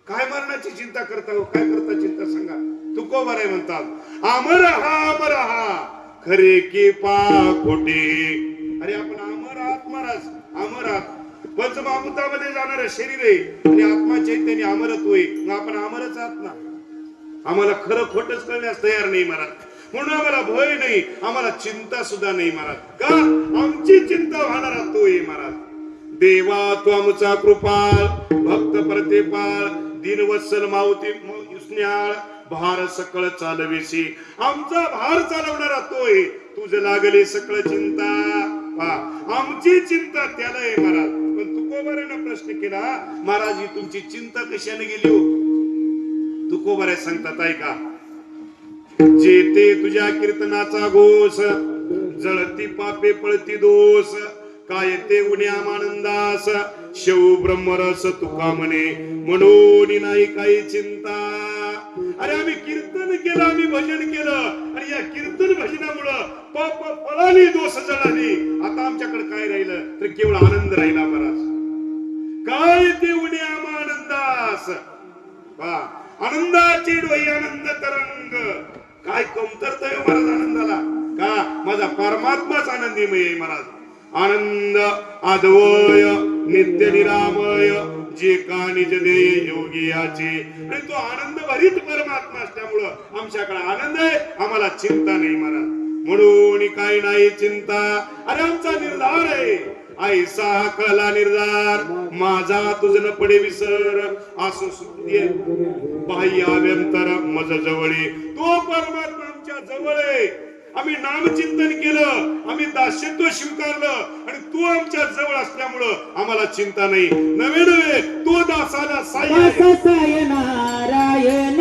काय मरणाची चिंता करता हो? काय करता चिंता सांगा? तुकोबाराय म्हणतात, अमर हा खरे की पा खोटे. अरे आपण अमर आहात महाराज, अमर आहात. पंचमहाभूतामध्ये जाणार शरीर आहे आणि आत्मा चैतन्य अमरत्व आहे. मग आपण अमरच आहात ना. आम्हाला खरं खोटच करण्यास तयार नाही महाराज. म्हणून आम्हाला भय नाही, आम्हाला चिंता सुद्धा नाही महाराज. का? आमची चिंता होणारा तो आहे महाराज. देवा तू आमचा कृपाळ, भक्त प्रतिपाळ, दीनवत्सल माऊती स्नेहाळ, भार सकळ चालविसी. आमचा भार चालवणारा तो आहे. तुझ लागले सकळ चिंता. आमची चिंता त्याला आहे महाराज. पण तुकोबारानं प्रश्न केला, महाराज ही तुमची चिंता कशाने गेली हो? तुकोबारा सांगतात ऐका, जेते तुझ्या कीर्तनाचा घोष, जळती पापे पळती दोष, काय ते उण्या आनंदास, शेव ब्रह्मरस तुका म्हणे, म्हणून नाही काही चिंता. अरे आम्ही कीर्तन केलं, आम्ही भजन केलं, आणि या कीर्तन भजनामुळं पाप पळाली, दोष जळाली. आता आमच्याकडे काय राहिलं तर केवळ आनंद राहिला महाराज. काय ते उण्या आनंदास, आनंदाची डोई आनंद तरंग. काय कमतरता आहे महाराज आनंदाला? का माझा परमात्माच आनंदीमय आहे महाराज. आनंद अद्वय नित्य निरामय, जे का निज दे योगी याचे. आणि तो आनंद भरीत परमात्मा असल्यामुळं आमच्याकडे आनंद आहे, आम्हाला चिंता नाही महाराज. म्हणून काही नाही चिंता. अरे आमचा निर्धार आहे, ऐसा कळला निर्धार माझा, तुझ न पडे विसर. असो सुद्धी बाह्याभ्यंतर मज जवळे, तो परमात्मा आमच्या जवळ आहे. आम्ही नामचिंतन केलं, आम्ही दास्यत्व स्वीकारलं, आणि तू आमच्या जवळ असल्यामुळं आम्हाला चिंता नाही. नवे नवे तो दासाला साय नारायण.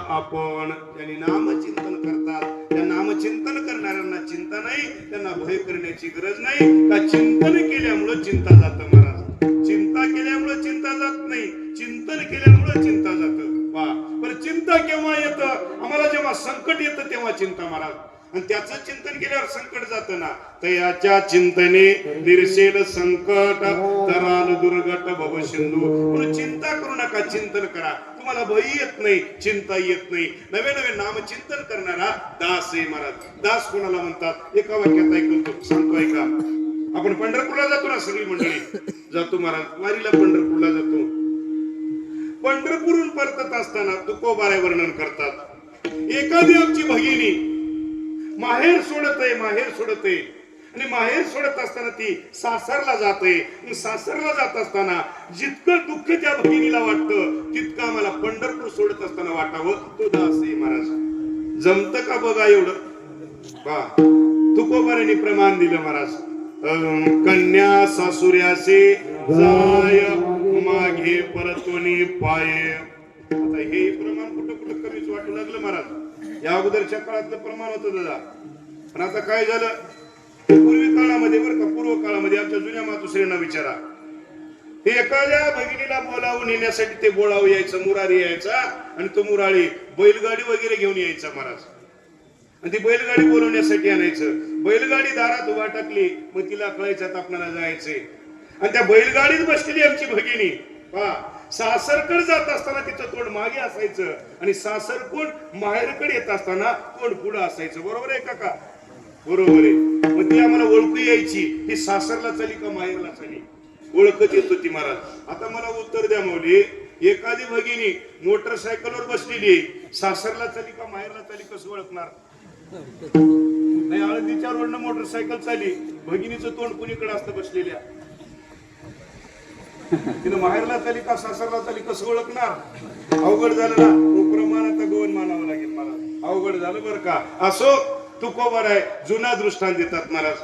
आपण. त्यांनी नामचिंतन करतात, त्या नामचिंतन करणाऱ्यांना चिंता नाही, त्यांना भय करण्याची गरज नाही. का चिंतन केल्यामुळं चिंता जात महाराज. चिंता केल्यामुळं चिंता जात नाही, चिंतन केल्यामुळं चिंता जात. पण चिंता केव्हा येतं? आम्हाला जेव्हा संकट येतं तेव्हा चिंता महाराज. आणि त्याचं चिंतन केल्यावर संकट जात ना. तयाच्या चिंतने निरसेल संकट, तराल दुर्गट भव सिंधू. म्हणून चिंता करू नका, चिंतन करा. तुम्हाला भय येत नाही, चिंता येत नाही. नवे नवे नाम चिंतन करणारा दास आहे महाराज. दास कोणाला म्हणतात? एका वाक्यात ऐकतो, सांगतो ऐका. आपण पंढरपूरला जातो ना, सगळी मंडळी जातो महाराज, वारीला पंढरपूरला जातो. पंढरपूरहून परतत असताना तुकोबारे वर्णन करतात. एखादी आमची भगिनी माहेर सोडत आहे, माहेर सोडत आहे, आणि माहेर सोडत असताना ती सासरला जाते. सासरला जात असताना जितकं दुःख त्या भगिनीला वाटतं तितकं आम्हाला पंढरपूर सोडत असताना वाटावं. तो दास आहे महाराज. जमत का बघा एवढं. पा तुकोबाराने प्रमाण दिलं महाराज. कन्या सासुऱ्यासे जाय मागे परतोनी पाय. आता हे प्रमाण कुठं कुठं कमीच वाटू लागलं महाराज. या अगोदरच्या काळातलं प्रमाण होतं दादा. पण आता काय झालं, पूर्वी काळामध्ये बरं का, पूर्व काळामध्ये आमच्या जुन्या मातोश्रींना विचारा, हे एखाद्या भगिनीला बोलावून येण्यासाठी ते बोलावं यायचं, मुरारी यायचा आणि तो मुरारी बैलगाडी वगैरे घेऊन यायचा महाराज. आणि ती बैलगाडी बोलवण्यासाठी आणायचं. बैलगाडी दारात उभा टाकली मग तिला कळायच्यात आपल्याला जायचंय. आणि त्या बैलगाडीत बसलेली आमची भगिनी पहा, सासरकडे जात असताना तिचं तोंड मागे असायचं आणि सासरकडून माहेरकडे येत असताना तोंड पुढे असायचं. बरोबर आहे काका? बरोबर आहे. मग ती आम्हाला ओळखू यायची, ही सासरला चाली का माहेरला चाली, ओळखत येत होती महाराज. आता मला उत्तर द्या माऊली, एखादी भगिनी मोटरसायकलवर बसलेली सासरला चाली का माहेरला चाली कसं ओळखणार? नाही, हळदीच्या रोडनं मोटरसायकल चाली, भगिनीचं तोंड कुणीकडे असतं बसलेल्या, तिनं माहेरला चाली का सासरला चाली कसं ओळखणार? अवघड झालं ना. तो प्रमाण आता गवन मानावं लागेल मला. अवघड झालं बरं का. असो, तुकोबार आहे, जुना दृष्टांत देतात महाराज.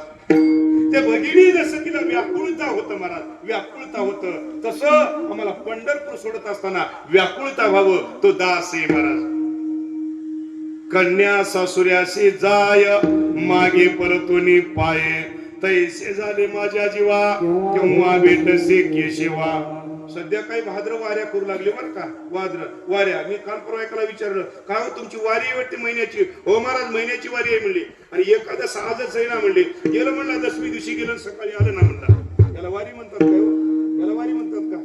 त्या भगिनी जसं तिला व्याकुळता होतं महाराज, व्याकुळता होतं, तसं आम्हाला पंढरपूर सोडत असताना व्याकुळता व्हावं. तो दास आहे महाराज. कन्या सासुऱ्याशी जाय मागे परतोनी पाय. तैसे झाले माझ्या जीवा केव्हा भेटसे केशवा. सध्या काही भाद्र वाऱ्या करू लागले बरं का. वाऱ्या. मी काल परवा एकाला विचारलं, काय हो तुमची वारी आहे वाटते महिन्याची? हो महाराज, महिन्याची वारी आहे म्हणली. आणि एखाद्या सहजच आहे ना म्हणले. गेलं म्हणला, दशमी दिवशी गेलं, सकाळी आलं ना म्हणला. याला वारी म्हणतात का? याला वारी म्हणतात का?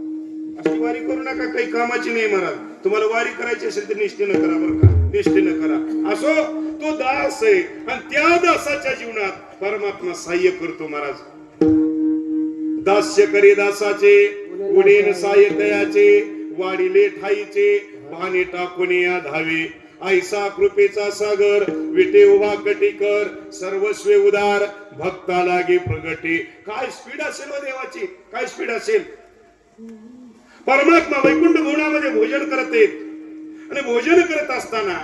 अशी वारी करू नका, काही कामाची नाही महाराज. तुम्हाला वारी करायची असेल तर निष्ठेनं करा बरं का, निष्ठेनं करा. असो, तो दास आहे आणि त्या दासाच्या जीवनात परमात्मा सहाय्य करतो महाराज. दास्य करी दासाचे उडेन सायतयाचे, वाढिले ठाईचे भाने टाकून या धावे. ऐसा कृपेचा सागर विटे उभा कटीकर, सर्वस्वे उदार भक्ता लागे प्रगटे. काय स्पीड असेल व देवाची, काय स्पीड असेल. परमात्मा वैकुंठ भवनामध्ये भोजन करत आहेत आणि भोजन करत असताना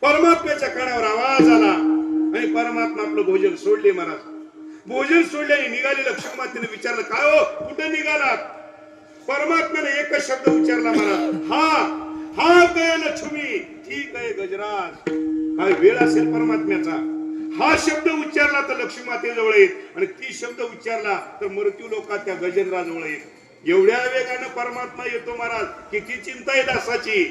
परमात्म्याच्या कानावर आवाज आला आणि परमात्मा आपलं भोजन सोडले महाराज. भोजन सोडल्याने निघाले लक्ष्मीमातेने विचारलं, काय हो कुठे निघालात? परमात्म्याने एकच शब्द उच्चारला महाराज, हा काय लक्ष्मी, ठीक आहे गजराज. काय वेळ असेल परमात्म्याचा. हा शब्द उच्चारला तर लक्ष्मी मातेजवळ येत आणि ती शब्द उच्चारला तर मृत्यू लोकात त्या गजेंद्राजवळ येत. एवढ्या वेगाने परमात्मा येतो महाराज. किती चिंता आहे दासाची.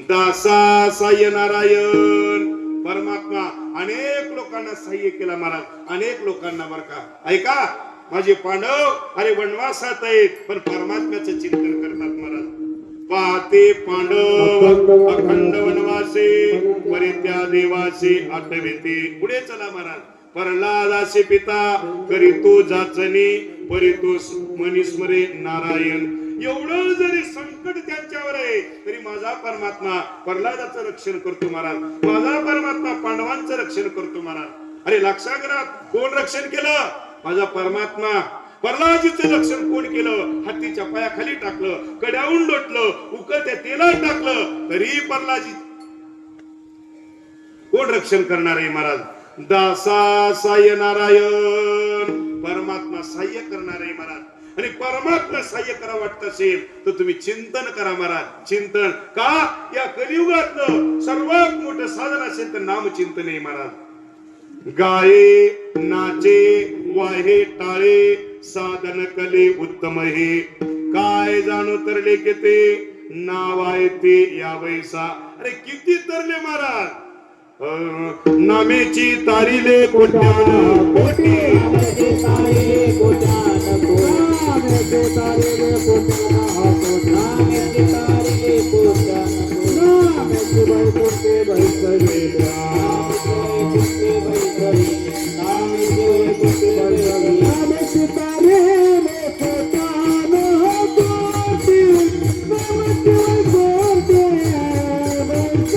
दासा साय नारायण. परमात्मा अनेक लोकांना सहाय्य केला महाराज, अनेक लोकांना. बरं का, ऐका, माझे पांडव अरे वनवासात आहेत पण परमात्म्याचं चिंतन करतात महाराज. पाहते पांडव अखंड वनवासे, परे त्या देवासे आठविते. पुढे चला महाराज. प्रल्हादासे पिता करीतो जाचणी, परितो मनीस्मरे नारायण. एवढं जरी संकट त्यांच्यावर आहे तरी माझा परमात्मा प्रल्हादाचं रक्षण करतो महाराज. माझा परमात्मा पांडवांचं रक्षण करतो महाराज. अरे लक्षात, कोण रक्षण केलं? माझा परमात्मा. प्रल्हादाचं रक्षण कोण केलं? हत्तीच्या पायाखाली टाकलं, कड्याहून लोटलं, उकळत्या तेलात टाकलं, तरी प्रल्हादाची कोण रक्षण करणार आहे महाराज? दासा साय नारायण. परमात्मा सहाय्य करणार आहे महाराज. आणि परमात्मा सहाय्य करा वाटत असेल तर तुम्ही चिंतन करा महाराज. चिंतन का? या कलियुगातलं सर्वात मोठं साधन असेल तर नामचिंतन आहे महाराज. गाये नाचे वाहे टाळे, साधन कले उत्तम हे. काय जाणू तरले की ते, नाव आहे ते या वैसा. अरे किती तरले महाराज. नामेची तारिले कोट्यान कोटी, नामेची तारिले कोट्यान कोटी, नामेची तारिले कोट्यान कोटी, नामेची तारिले कोट्यान कोटी, नामेची वैकुंठे वैकरिल्या, नामेची वैकरिल्या, नामेची वैकुंठे वैकरिल्या, नामेची तारिले कोट्यान कोटी, नामेची वैकुंठे वैकरिल्या.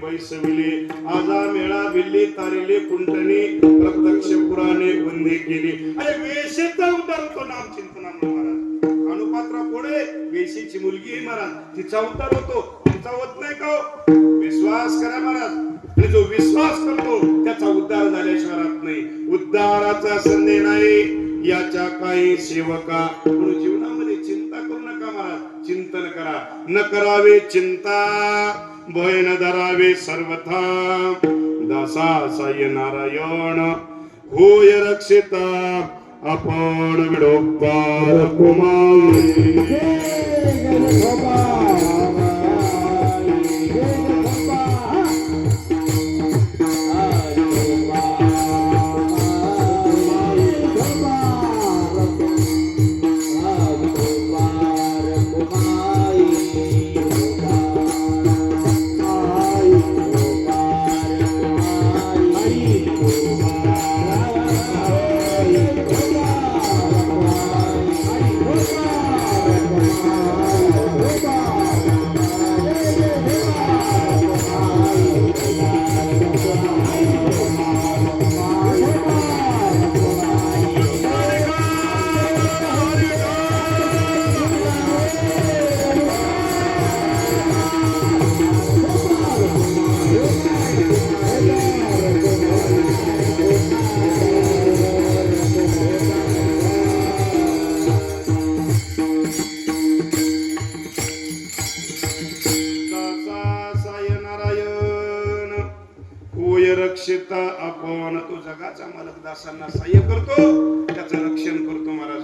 बैसविले आजा मेळा बिल्ली तारिले कुंटणी प्रत्यक्ष पुराणे बंदी केली. अरे वेशेचा उद्धार होतो नाम चिंतनामुळे महाराज. अनुपात्रा कोडे वेशीची मुलगी आहे महाराज, तिचा उद्धार होतो, तिचा होत नाही का हो? विश्वास करा महाराज, आणि जो विश्वास करतो त्याचा उद्धार झाल्याशिवाय राहत नाही. उद्धाराचा संदेह नाही याच्या काही सेवका. म्हणून जीवनामध्ये चिंता करू नका महाराज, चिंतन करा. न करावे चिंता भय न धरावे सर्वथा, दासा साय नारायण होय रक्षिता आपण विडोबार कुमारी. रक्षिता आपण. तो जगाचा मालक दासांना सहाय्य करतो, त्याचं रक्षण करतो महाराज.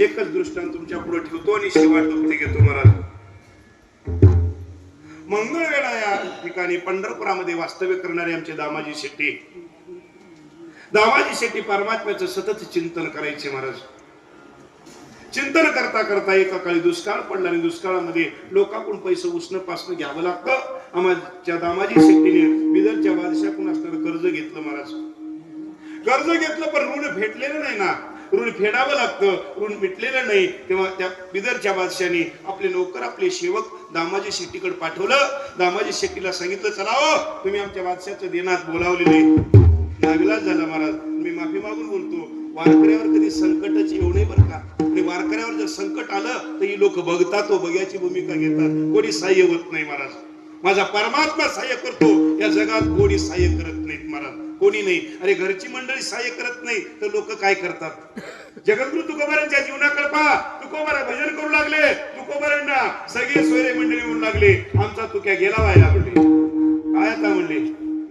एकच दृष्टांत तुमच्या पुढे ठेवतो आणि शेवट दुःखी घेतो महाराज. मंगळवेढा या ठिकाणी पंढरपुरामध्ये वास्तव्य करणारे आमचे दामाजी शेट्टी. दामाजी शेट्टी परमात्म्याचं सतत चिंतन करायचे महाराज. चिंतन करता करता एका काळी दुष्काळ पडला आणि दुष्काळामध्ये लोकांकडून पैसे उसणं पासणं घ्यावं लागतं. आमच्या दामाजी शेट्टीने बिदरच्या बादशाहकडून असणारं कर्ज घेतलं महाराज. कर्ज घेतलं पण ऋण फेडलेलं नाही ना, ऋण फेडावं लागतं, ऋण मिटलेलं नाही. तेव्हा त्या बिदरच्या बादशाहाने आपले नोकर आपले सेवक दामाजी शेट्टीकडे पाठवलं. दामाजी शेट्टीला सांगितलं, चला हो तुम्ही आमच्या बादशाहाचं देण्यात बोलावलेले. नागलाच झाला महाराज, मी माफी मागून बोलतो. वारकऱ्यावर कधी संकटच येऊ नये बरं का. आणि वारकऱ्यावर जर संकट आलं तर ही लोक बघतात, बघ्याची भूमिका घेतात. कोणी सहाय्य होत नाही महाराज. माझा परमात्मा सहाय्य करतो, या जगात कोणी सहाय्य करत नाहीत महाराज, कोणी नाही. अरे घरची मंडळी सहाय्य करत नाही तर लोक काय करतात. जगद्गुरु तुकोबारांच्या जीवनाकडे पहा. तुकोबारा भजन करू लागले, तुकोबारांना सगळे सोयरे मंडळी म्हणू लागले, आमचा तुक्या गेला व्हायला म्हणले. काय आता म्हणले,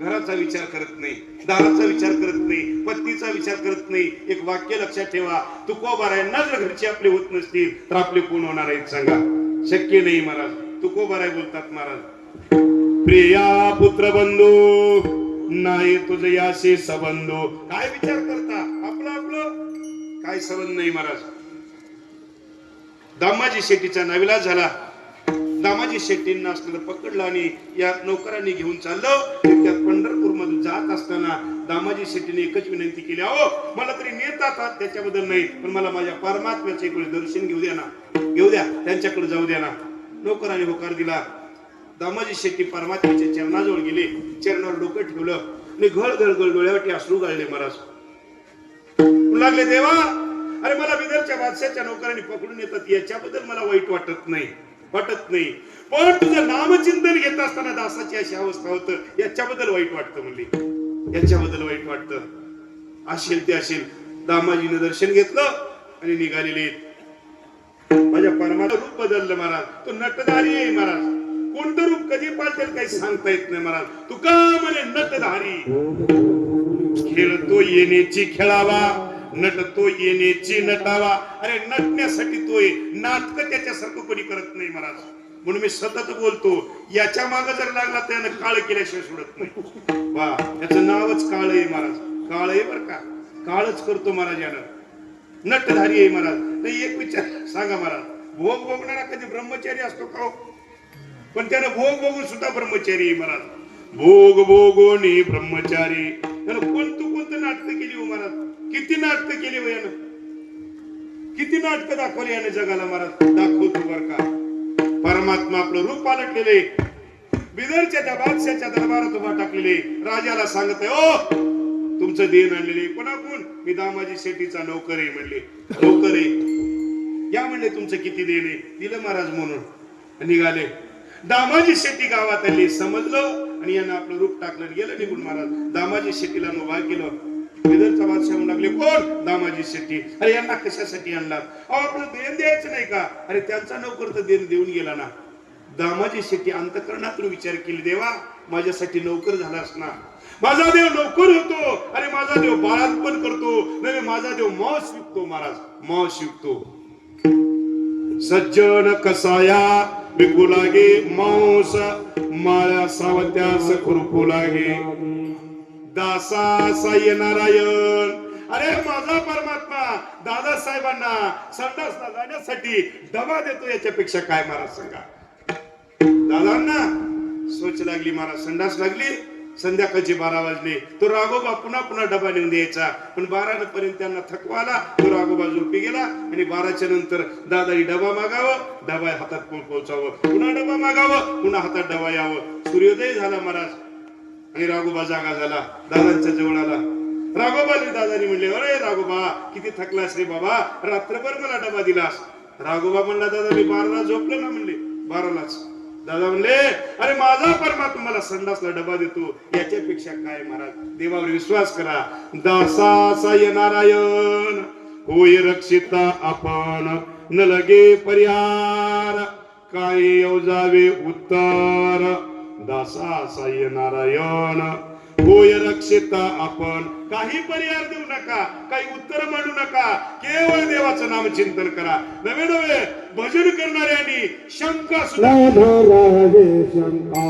घराचा विचार करत नाही, दाराचा विचार करत नाही, पत्नीचा विचार करत नाही. एक वाक्य लक्षात ठेवा, तुकोबारायांना जर घरचे आपले होत नसतील तर आपले कोण होणार आहेत सांगा. शक्य नाही महाराज. तुकोबाराय बोलतात महाराज, प्रिया पुत्र बंधू नाही तुझ याशी सबंधू. काय विचार करता, आपलं आपलं काय संबंध नाही महाराज. दामाजी शेट्टीचा नाविलाज झाला. दामाजी शेट्टींना असलेलं पकडलं आणि या नौकरांनी घेऊन चाललं. त्या पंढरपूर मध्ये जात असताना दामाजी शेट्टीने एकच विनंती केली, अहो मला तरी नेतात त्याच्याबद्दल नाही, पण मला माझ्या परमात्म्याचे एक दर्शन घेऊ द्या ना, घेऊ द्या, त्यांच्याकडे जाऊ द्या ना. नौकरांनी होकार दिला. दामाजी शेट्टी परमात्म्याच्या चरणाजवळ गेले, चरणावर डोकं ठेवलं आणि घळ घळ डोळ्यावरती अश्रू गाळले महाराज. लागले, देवा अरे मला बिदरच्या बादशाहच्या नौकरांनी पकडून येतात, याच्याबद्दल मला वाईट वाटत नाही, पण तुझं नामचिंतन घेत असताना दासाची अशी अवस्था होत, याच्याबद्दल वाईट वाटतं म्हणली, याच्याबद्दल वाईट वाटतं. असेल ते असेल. दामाजीने दर्शन घेतलं आणि निघालेले. माझ्या परमात्मा रूप बदललं महाराज. तो नटधारी आहे महाराज. कोणतं रूप कधी पाळतेल काही सांगता येत नाही महाराज. तुका म्हणे नटधारी. खेळतो येण्याची खेळावा, नटतो येण्याची नटावा. अरे नटण्यासाठी तोय, नाटक त्याच्यासारखं कोणी करत नाही महाराज. म्हणून मी सतत बोलतो, याच्या मागे जर लागला त्यानं काळ केल्याशिवाय सोडत नाही. वा, याचं नावच काळ आहे महाराज. काळ आहे बर का, काळच करतो महाराज यानं. नटधारी आहे महाराज. नाही एक विचार सांगा महाराज, भोग भोगणारा कधी ब्रह्मचारी असतो का हो? पण त्यानं भोग बघून सुद्धा ब्रह्मचारी आहे महाराज. भोग भोगोनी ब्रह्मचारी. त्यानं कोणतं नाटक केली हो महाराज. किती नाटक केली हो यानं, किती नाटक दाखवली याने जगाला महाराज. दाखवतो बर का. परमात्मा आपलं रूप पालटलेले बिदरच्या त्या बादशाच्या दरबारात उभा टाकलेले राजाला सांगत आहे, ओ तुमचं देण आणलेले कोणाकून? मी दामाजी शेट्टीचा नोकर आहे म्हणले. नोकर आहे या म्हणले, तुमचं किती देण आहे? दिलं महाराज म्हणून निघाले. दामाजी शेट्टी गावात आले, समजलं आणि यांना आपलं रूप टाकलं, गेलं निघून. महाराज दामाजी शेट्टीला उभा केलं. बिदरचा बादशाह म्हणू लागले, कोण? दामाजी शेट्टी. अरे यांना कशासाठी आणलात? अहो आपलं देण द्यायचं नाही का? अरे त्यांचा नोकर तर देण देऊन गेला ना. दामाजी शेट्टी अंतःकरणातून विचार केली, देवा माझ्यासाठी नोकर झालास ना. माझा देव नोकर होतो, अरे माझा देव बाळातपण करतो, नाही माझा देव मांस विकतो. महाराज मांस विकतो. सज्जन कसाया विकू लागे मांस, माळ्या सावत्यास खुरपू लागे. दासा साई नारायण. अरे माझा परमात्मा दादासाहेबांना संडासला जाण्यासाठी डबा देतो, याच्यापेक्षा काय महाराज सांगा. दादांना सोच लागली, महाराज संडास लागली. संध्याकाळचे 12 वाजले. तो राघोबा पुन्हा पुन्हा डबा नेऊन द्यायचा, पण 12 पर्यंत त्यांना थकवा आला. तो राघोबा झोपी गेला आणि 12च्या नंतर दादाही डबा मागावं, डबा हातात पोहोचावं, पुन्हा डबा मागावं, पुन्हा हातात डबा यावं. सूर्योदय झाला महाराज आणि राघोबा जागा झाला. दादांच्या जवळ आला. राघोबाने दादानी म्हणले, अरे राघोबा किती थकलास रे बाबा, रात्रभर मला डबा दिलास. राघोबा म्हणला, दादा मी 12ला झोपलो ना म्हणले. 12लाच. दादा म्हणले, अरे माझा परमात्मा मला संडासला डबा देतो, याच्यापेक्षा काय महाराज. देवावर विश्वास करा. दासा साय नारायण होय रक्षिता आपण, न लगे परिहार काय जावे उत्तर. दासा साय नारायण होय रक्षिता आपण, काही पर्याय देऊ नका, काही उत्तर मांडू नका, केवळ देवाचं नाम चिंतन करा. नवे नवे भजन करणाऱ्यांनी शंका सुद्धा शंका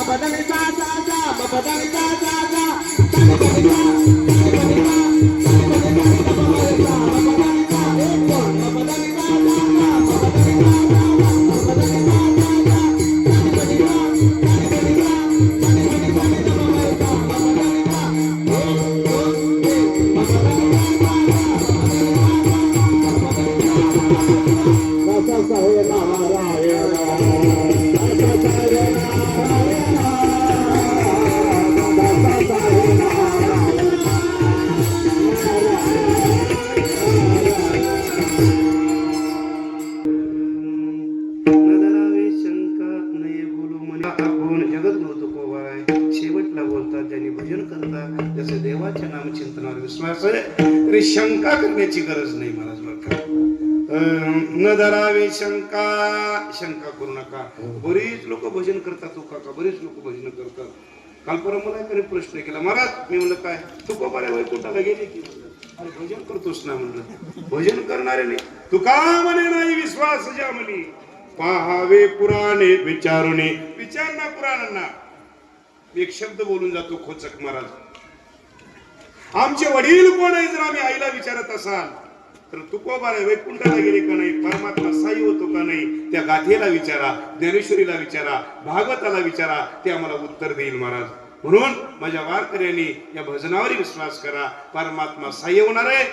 बदनी सा सा सा बदनी सा सा सा बदनी सा बदनी सा बदनी सा देवाच्या नामचिंतनावर विश्वास आहे तरी शंका करण्याची गरज नाही महाराज बरं का. न धरावे शंका, शंका करू नका. बरीच लोक भजन करतात तो काका, बरीच लोक भजन करतात. काल परवा मला एकाने प्रश्न केला, महाराज मी म्हणलं काय तुका बऱ्या वैकुंठाला गेले की? अरे भजन करतोस ना म्हणलं. भजन करणारे नाही तुका म्हणे नाही विश्वास ज्या म्हणी पाहावे पुराणे विचारुणे. विचार ना पुराणांना. एक शब्द बोलून जातो खोचक महाराज, आमचे वडील कोण आहे जर आम्ही आईला विचारत असाल तर तुकोबा वैकुंठाला गेले का नाही, परमात्मा साई होतो का नाही, त्या गाथेला विचारा, ज्ञानेश्वरीला विचारा, भागवताला विचारा, ते आम्हाला उत्तर देईल महाराज. म्हणून माझ्या वारकऱ्यांनी या भजनावर विश्वास करा. परमात्मा साई होणार आहे.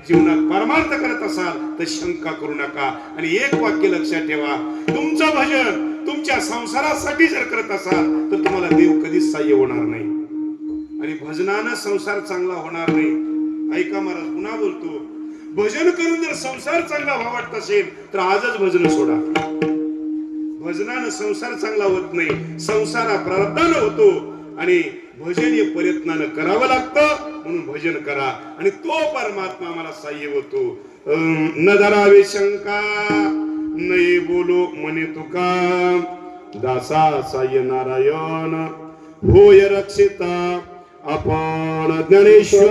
जीवनात परमार्थ करत असाल तर शंका करू नका. आणि एक वाक्य लक्षात ठेवा, तुमचं भजन तुमच्या संसारासाठी जर करत असाल तर तुम्हाला देव कधीच साह्य होणार नाही आणि भजनानं संसार चांगला होणार नाही. ऐका महाराज पुन्हा बोलतो, भजन करून जर संसार चांगला व्हावत असेल तर आजच भजन सोडा. भजनानं संसार चांगला होत नाही, संसार प्रारब्धानं होतो आणि भजन हे प्रयत्नानं करावं लागतं. म्हणून भजन करा आणि तो परमात्मा आम्हाला साह्य होतो. न धरावे शंका नाही बोलो म्हणे तुका, दासा साह्य नारायण होय रक्षिता आपण ज्ञानेश्वर.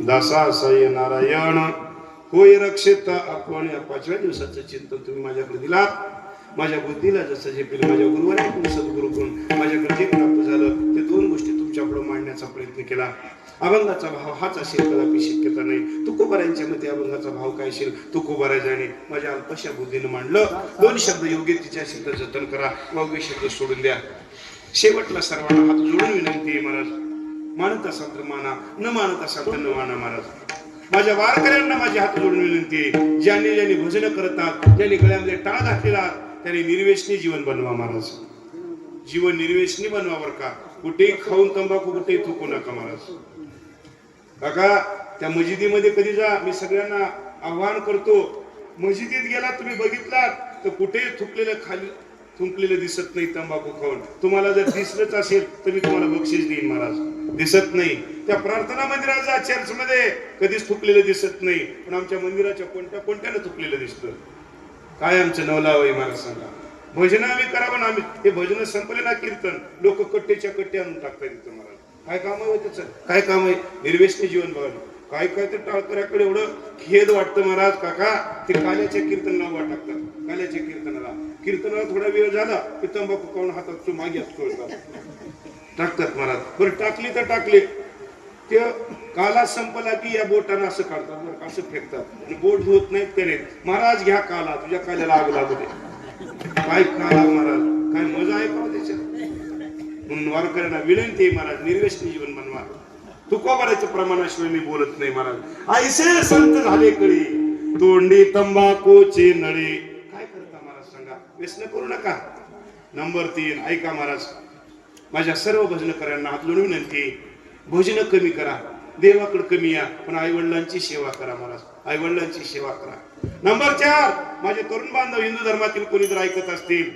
दासा साह्य नारायण होय रक्षिता आपण. या 5व्या दिवसाचं चिंतन तुम्ही माझ्याकडे दिलात. माझ्या बुद्धीला जसं झेपेल, माझ्या गुरुवाऱ्याकडून सद्गुरूकडून माझ्याकडे जे प्राप्त झालं ते 2 गोष्टी तुमच्याकडे मांडण्याचा प्रयत्न केला. अभंगाचा भाव हाच असेल कदापि शक्यता नाही. तुकोबारायांच्या मते अभंगाचा भाव काय असेल तुकोबारा जाणे माझ्या अल्पशा बुद्धीनं मांडलं. 2 शब्द योग्य तिच्या शब्द जतन करा, अवघे शब्द सोडून द्या. शेवटला सर्वांना हात जोडून विनंती आहे महाराज, मानत असाल तर माना, न मानत असाल तर न माना महाराज. माझ्या वारकऱ्यांना माझी हात जोडून विनंती आहे, ज्यांनी ज्यांनी भजन करतात, ज्यांनी गळ्यामध्ये टाळ घातलेला त्यांनी निर्वेशनी जीवन बनवा महाराज. जीवन निर्वेशनी बनवा बरं का. कुठेही खाऊन तंबाखू कुठेही थुकू नका महाराज. काका त्या मस्जिदीमध्ये कधी जा, मी सगळ्यांना आव्हान करतो, मस्जिदीत गेला तुम्ही बघितलात तर कुठेही थुकलेलं खाली थुंकलेलं दिसत नाही तंबाखू खाऊन. तुम्हाला जर दिसलंच असेल तर मी तुम्हाला बक्षीस देईन महाराज. दिसत नाही त्या प्रार्थना मंदिराचा चर्च मध्ये कधीच थुकलेलं दिसत नाही, पण आमच्या मंदिराच्या कोणत्यानं थुकलेलं दिसतं. काय आमचं नवलाव आहे महाराज सांगा. भजन आम्ही करावं ना. आम्ही हे भजन संपले ना कीर्तन, लोक कट्टेच्या कट्टे आणून टाकतात तिथं महाराज. काय काम आहे त्याचं, काय काम आहे? निर्वेशनी जीवन बघा. काय काय तर टाळकऱ्याकडे एवढं खेद वाटतं महाराज. काका ते काल्याच्या कीर्तनाला टाकतात, काल्याच्या कीर्तनाला थोडा वेळ झाला की तंबाखू खाऊन हातात मागे असतो टाकतात महाराज. बरं टाकली तर टाकले, ते काला संपला की या बोटानं असं काढतात बरं, असं फेकतात आणि बोट धुवत नाहीत त्याने. महाराज घ्या काला, तुझ्या काल्याला आग लागू दे. काय काला महाराज, काय मजा आहे का त्याच्यात. म्हणून वारकऱ्यांना विनंती आहे महाराज, निर्वेशनी जीवन बनवा. तुकोबाराचं प्रमाणाशिवाय मी बोलत नाही महाराज. ऐसे संत झाले कळी तोंडी तंबाखूची नळी. काय करता महाराज सांगा, व्यसन करू नका. नंबर 3 ऐका महाराज, माझ्या सर्व भजनकऱ्यांना हात जोडून विनंती, भजन कमी करा, देवाकडे कमी या, पण आईवडिलांची सेवा करा महाराज. आईवडिलांची सेवा करा. नंबर 4 माझे तरुण बांधव हिंदू धर्मातील कोणी जर ऐकत असतील,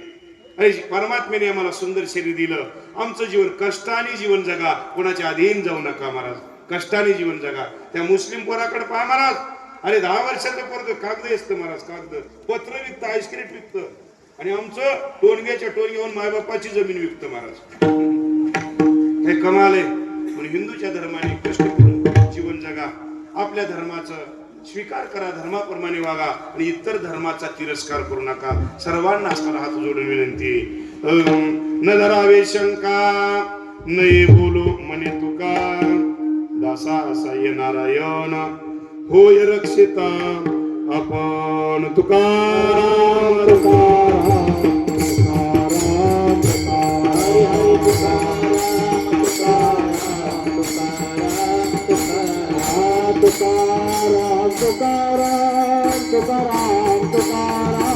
आणि परमात्म्याने आम्हाला सुंदर शरीर दिलं, आमचं जीवन कष्टाने जीवन जगा, कोणाच्या अधीन जाऊ नका महाराज. कष्टाने जीवन जगा. त्या मुस्लिम पोराकडे पहा महाराज, अरे 10 वर्षाचं पोरग कागद असतं महाराज, कागद पत्र विकतं, आईस्क्रीम विकतं, आणि आमचं टोनग्याच्या टोनग्यावरून मायबापाची जमीन विकतं महाराज. हे कमाल आहे. म्हणून हिंदूच्या धर्माने कष्ट करून जीवन जगा, आपल्या धर्माचं स्वीकार करा, धर्माप्रमाणे वागा आणि इतर धर्माचा तिरस्कार करू नका. सर्वांना असताना हात जोडून विनंती. न धरावे शंका, नाही बोलू म्हणे तुका, दासा असाय नारायण होय रक्षिता आपण. तुकाराम तुकाराम तुकाराम तुकाराम हरी हरी तुकाराम तुकाराम तुकाराम तुकाराम तुकाराम तुकाराम तुकाराम.